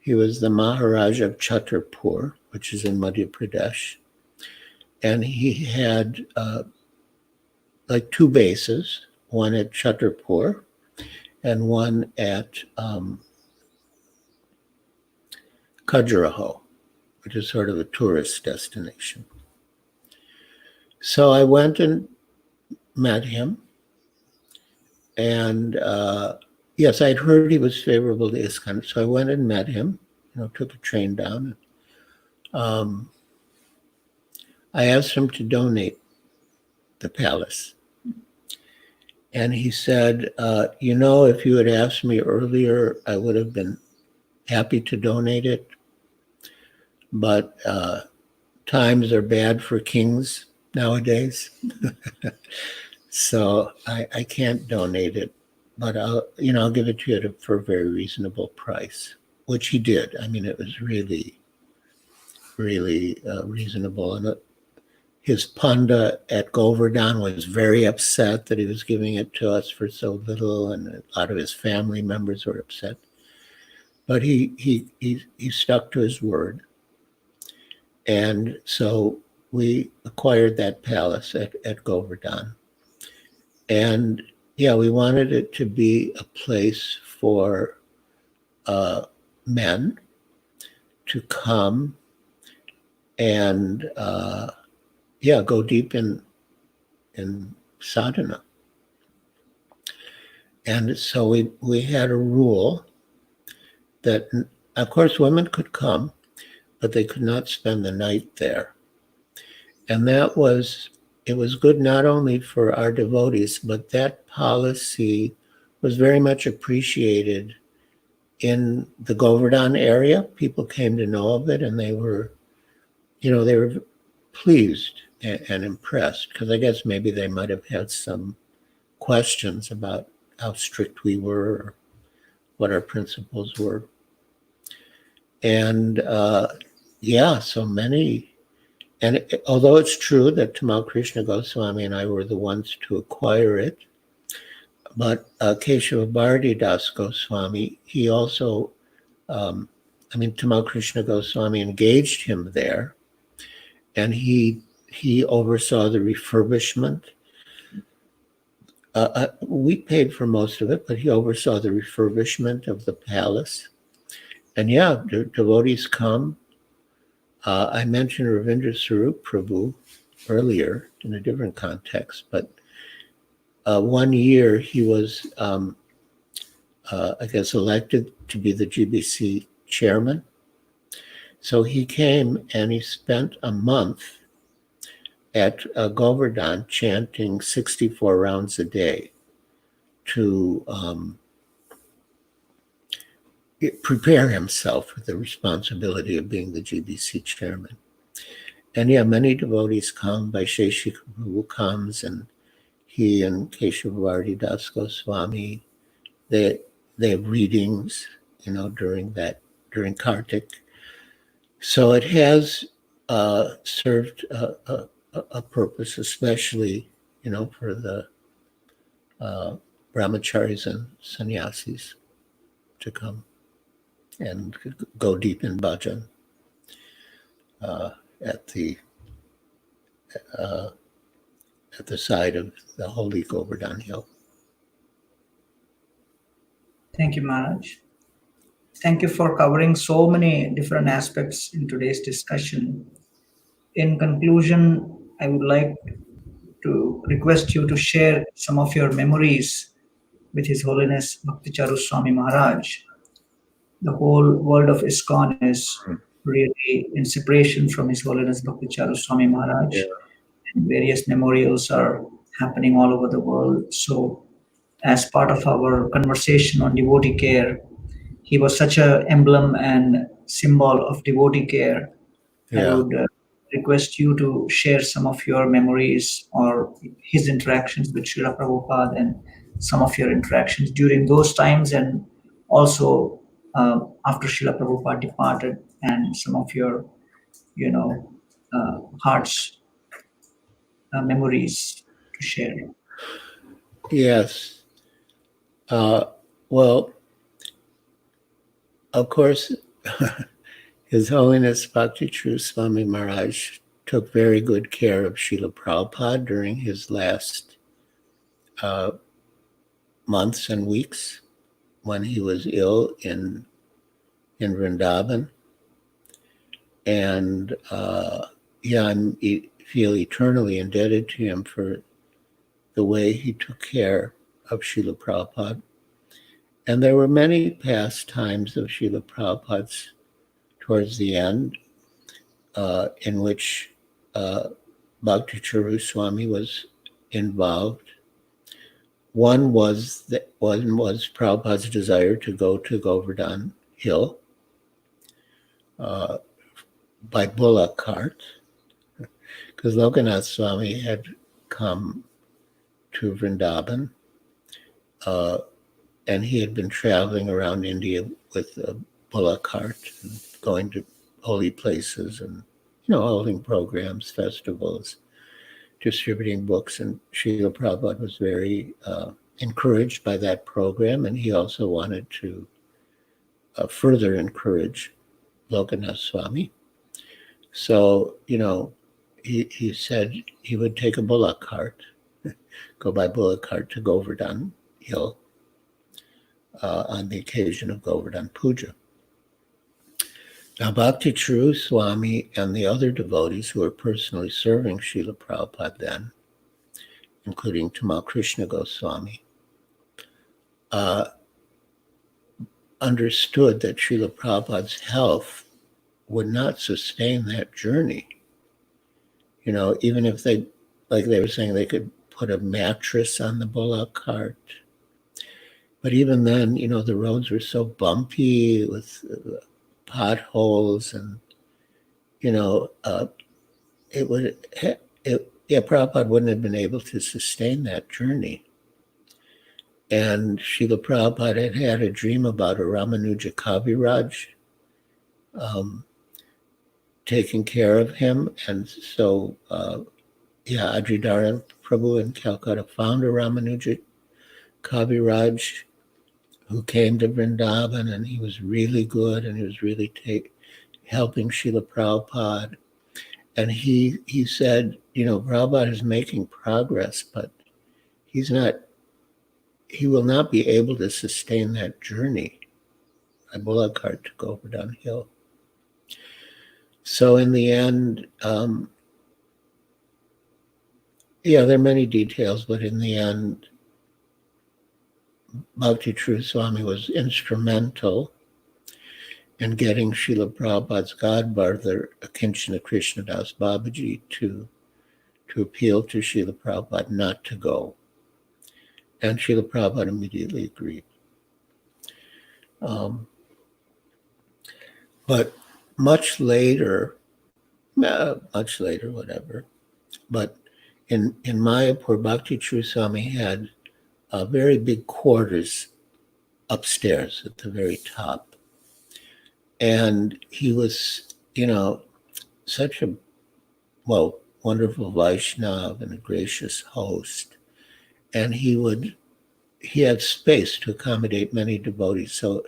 He was the Maharaja of Chhatarpur, which is in Madhya Pradesh. And he had like two bases, one at Chhatarpur and one at Khajuraho, which is sort of a tourist destination. So I went and met him. And yes, I'd heard he was favorable to ISKCON. So I went and met him, took a train down. I asked him to donate the palace. And he said, if you had asked me earlier, I would have been happy to donate it. But times are bad for kings nowadays. So I can't donate it. But I'll give it to you for a very reasonable price, which he did. I mean, it was really, really reasonable. And his panda at Govardhan was very upset that he was giving it to us for so little, and a lot of his family members were upset. But he stuck to his word, and so we acquired that palace at Govardhan. And yeah, we wanted it to be a place for men to come and go deep in sadhana. And so we had a rule that, of course, women could come, but they could not spend the night there. And it was good not only for our devotees, but that policy was very much appreciated in the Govardhan area. People came to know of it, and they were pleased and impressed, because I guess maybe they might have had some questions about how strict we were or what our principles were. And so many. And although it's true that Tamal Krishna Goswami and I were the ones to acquire it, but Keshava Bharati Das Goswami, he also, Tamal Krishna Goswami engaged him there, and he oversaw the refurbishment. We paid for most of it, but he oversaw the refurbishment of the palace. And yeah, devotees come. I mentioned Ravindra Swarup Prabhu earlier in a different context, but one year he was, elected to be the GBC chairman. So he came and he spent a month at Govardhan chanting 64 rounds a day to prepare himself for the responsibility of being the GBC chairman. And yeah, many devotees come. Vaisheshika Prabhu comes, and he and Keshava Bharati Das Goswami, they have readings, during Kartik. So it has served a purpose, especially, for the brahmacharis and sannyasis to come and go deep in bhajan at the side of the holy Govardhan Hill. Thank you, Maharaj. Thank you for covering so many different aspects in today's discussion. In conclusion, I would like to request you to share some of your memories with His Holiness Bhaktivedanta Swami Maharaj. The whole world of ISKCON is really in separation from His Holiness Bhaktivedanta Swami Maharaj. Yeah. And various memorials are happening all over the world. So, as part of our conversation on devotee care, he was such an emblem and symbol of devotee care. Yeah. I would request you to share some of your memories or his interactions with Srila Prabhupada and some of your interactions during those times, and also after Srila Prabhupada departed, and some of your, heart's memories to share. Yes. Well, of course, His Holiness Bhakti Swami Maharaj took very good care of Srila Prabhupada during his last months and weeks when he was ill in Vrindavan. And I feel eternally indebted to him for the way he took care of Srila Prabhupada. And there were many past times of Srila Prabhupada's towards the end in which Bhakti-Charu Swami was involved. One was Prabhupada's desire to go to Govardhan Hill by bullock cart, because Lokanath Swami had come to Vrindavan, and he had been traveling around India with a bullock cart, and going to holy places and, holding programs, festivals, distributing books. And Srila Prabhupada was very encouraged by that program, and he also wanted to further encourage Lokanath Swami. So, he said he would take a bullock cart, go by bullock cart to Govardhan Hill on the occasion of Govardhan Puja. Now, Bhakti-Charu Swami and the other devotees who were personally serving Srila Prabhupada then, including Tamal Krishna Goswami, understood that Srila Prabhupada's health would not sustain that journey. Even if they were saying they could put a mattress on the bullock cart. But even then, the roads were so bumpy with potholes, and, Prabhupada wouldn't have been able to sustain that journey. And Srila Prabhupada had a dream about a Ramanuja Kaviraj taking care of him. And so, Adridharan Prabhu in Calcutta found a Ramanuja Kaviraj who came to Vrindavan, and he was really good, and he was really helping Srila Prabhupada. And he said, Prabhupada is making progress, but he will not be able to sustain that journey by bullock cart to Govardhan Hill. So in the end, there are many details, but in the end, Bhakti-Charu Swami was instrumental in getting Srila Prabhupada's godbrother, Akinchana Krishnadas Babaji, to appeal to Srila Prabhupada not to go. And Srila Prabhupada immediately agreed. But much later, whatever, but in Mayapur, Bhakti-Charu Swami had very big quarters upstairs at the very top. And he was, such a, wonderful Vaishnava and a gracious host. And he had space to accommodate many devotees. So,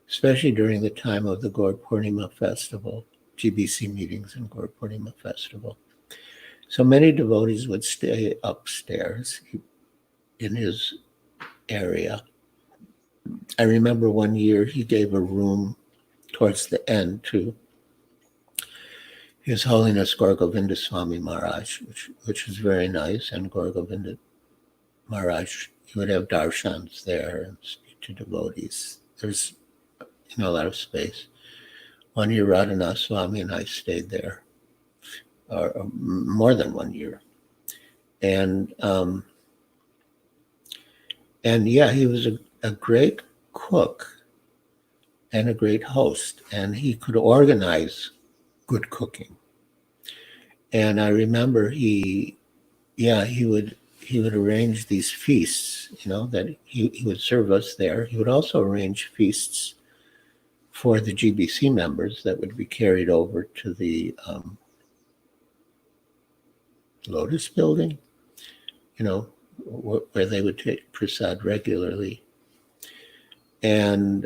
especially during the time of the Gaur Purnima festival, GBC meetings and Gaur Purnima festival. So many devotees would stay upstairs in his area. I remember one year he gave a room towards the end to His Holiness Gaur Govinda Swami Maharaj, which was very nice. And Gaur Govinda Maharaj, he would have darshans there and speak to devotees. There's a lot of space. One year Radhanath Swami and I stayed there, or more than 1 year. And he was a great cook and a great host, and he could organize good cooking. And I remember he would arrange these feasts, that he would serve us there. He would also arrange feasts for the GBC members that would be carried over to the Lotus building, where they would take prasad regularly. And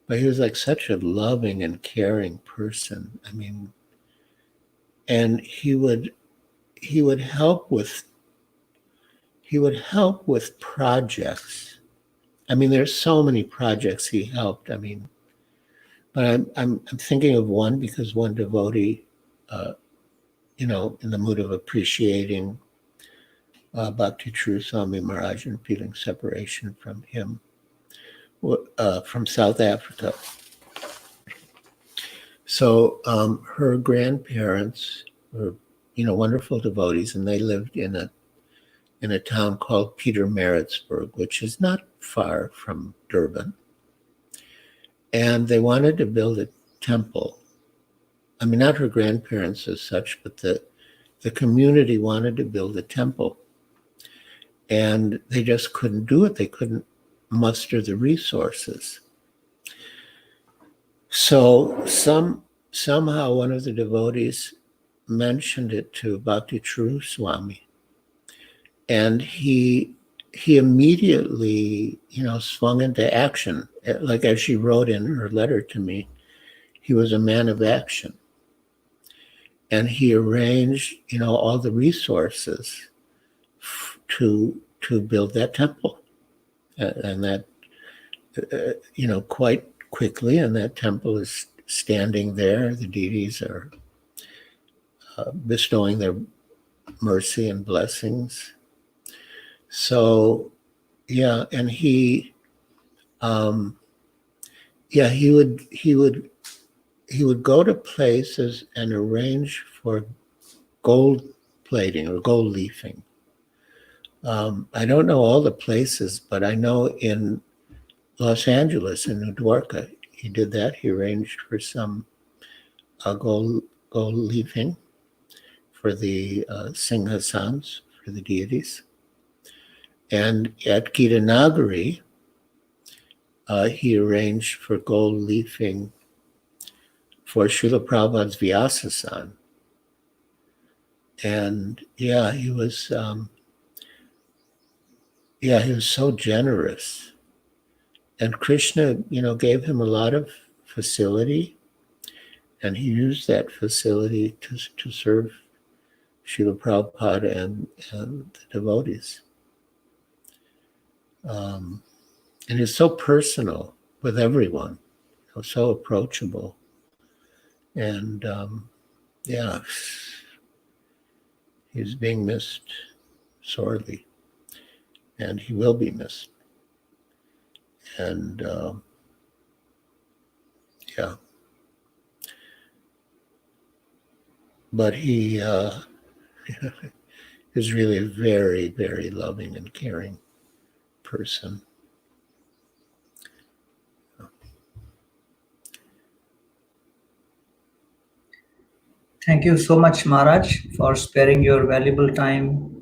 but he was like such a loving and caring person. I mean, and he would help with projects. I mean, there's so many projects he helped. I mean, but I'm thinking of one because one devotee, in the mood of appreciating Bhakti-Charu Swami Maharaj and feeling separation from him, from South Africa. So her grandparents were, wonderful devotees, and they lived in a town called Pietermaritzburg, which is not far from Durban. And they wanted to build a temple. I mean, not her grandparents as such, but the community wanted to build a temple. And they just couldn't do it. They couldn't muster the resources. So somehow one of the devotees mentioned it to Bhaktivedanta Swami, and he immediately, swung into action. Like as she wrote in her letter to me, he was a man of action, and he arranged, all the resources to build that temple, and that, quite quickly, and that temple is standing there. The deities are bestowing their mercy and blessings. So, yeah, and he would go to places and arrange for gold plating or gold leafing. I don't know all the places, but I know in Los Angeles, in New Dwarka, he did that. He arranged for some gold leafing for the Singhasans, for the deities. And at Gitanagari, he arranged for gold leafing for Srila Prabhupada's Vyasasan. And he was so generous. And Krishna, gave him a lot of facility, and he used that facility to serve Srila Prabhupada and the devotees. And it's so personal with everyone, so approachable. And he's being missed sorely, and he will be missed. And but he is really a very, very loving and caring person. Thank you so much, Maharaj, for sparing your valuable time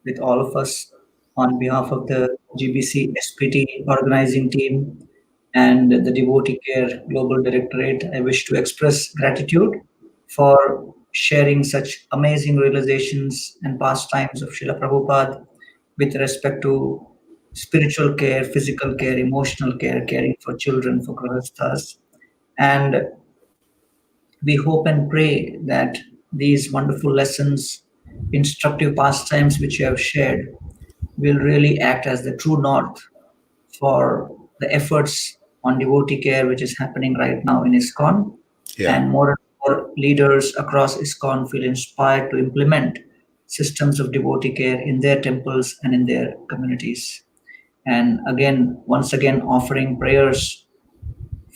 with all of us on behalf of the GBC SPT organizing team and the Devotee Care Global Directorate. I wish to express gratitude for sharing such amazing realizations and pastimes of Srila Prabhupada with respect to spiritual care, physical care, emotional care, caring for children, for grahasthas. And we hope and pray that these wonderful lessons, instructive pastimes which you have shared, will really act as the true north for the efforts on devotee care which is happening right now in ISKCON. Yeah. And more leaders across ISKCON feel inspired to implement systems of devotee care in their temples and in their communities. And again, once again, offering prayers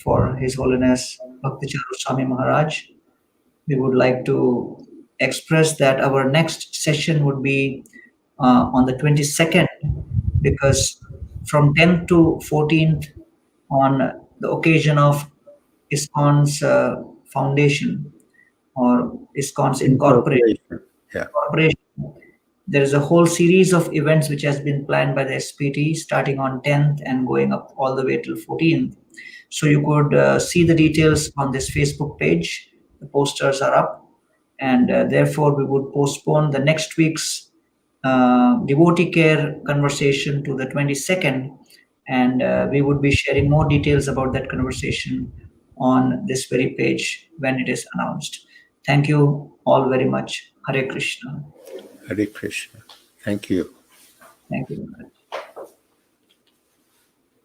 for His Holiness Bhaktivedanta Swami Maharaj. We would like to express that our next session would be on the 22nd, because from 10th to 14th, on the occasion of ISKCON's foundation or ISKCON's incorporation, there is a whole series of events which has been planned by the SPT starting on 10th and going up all the way till 14th. So you could see the details on this Facebook page. The posters are up, and therefore we would postpone the next week's devotee care conversation to the 22nd, and we would be sharing more details about that conversation on this very page when it is announced. Thank you all very much. Hare Krishna. Hare Krishna. Thank you. Thank you very much.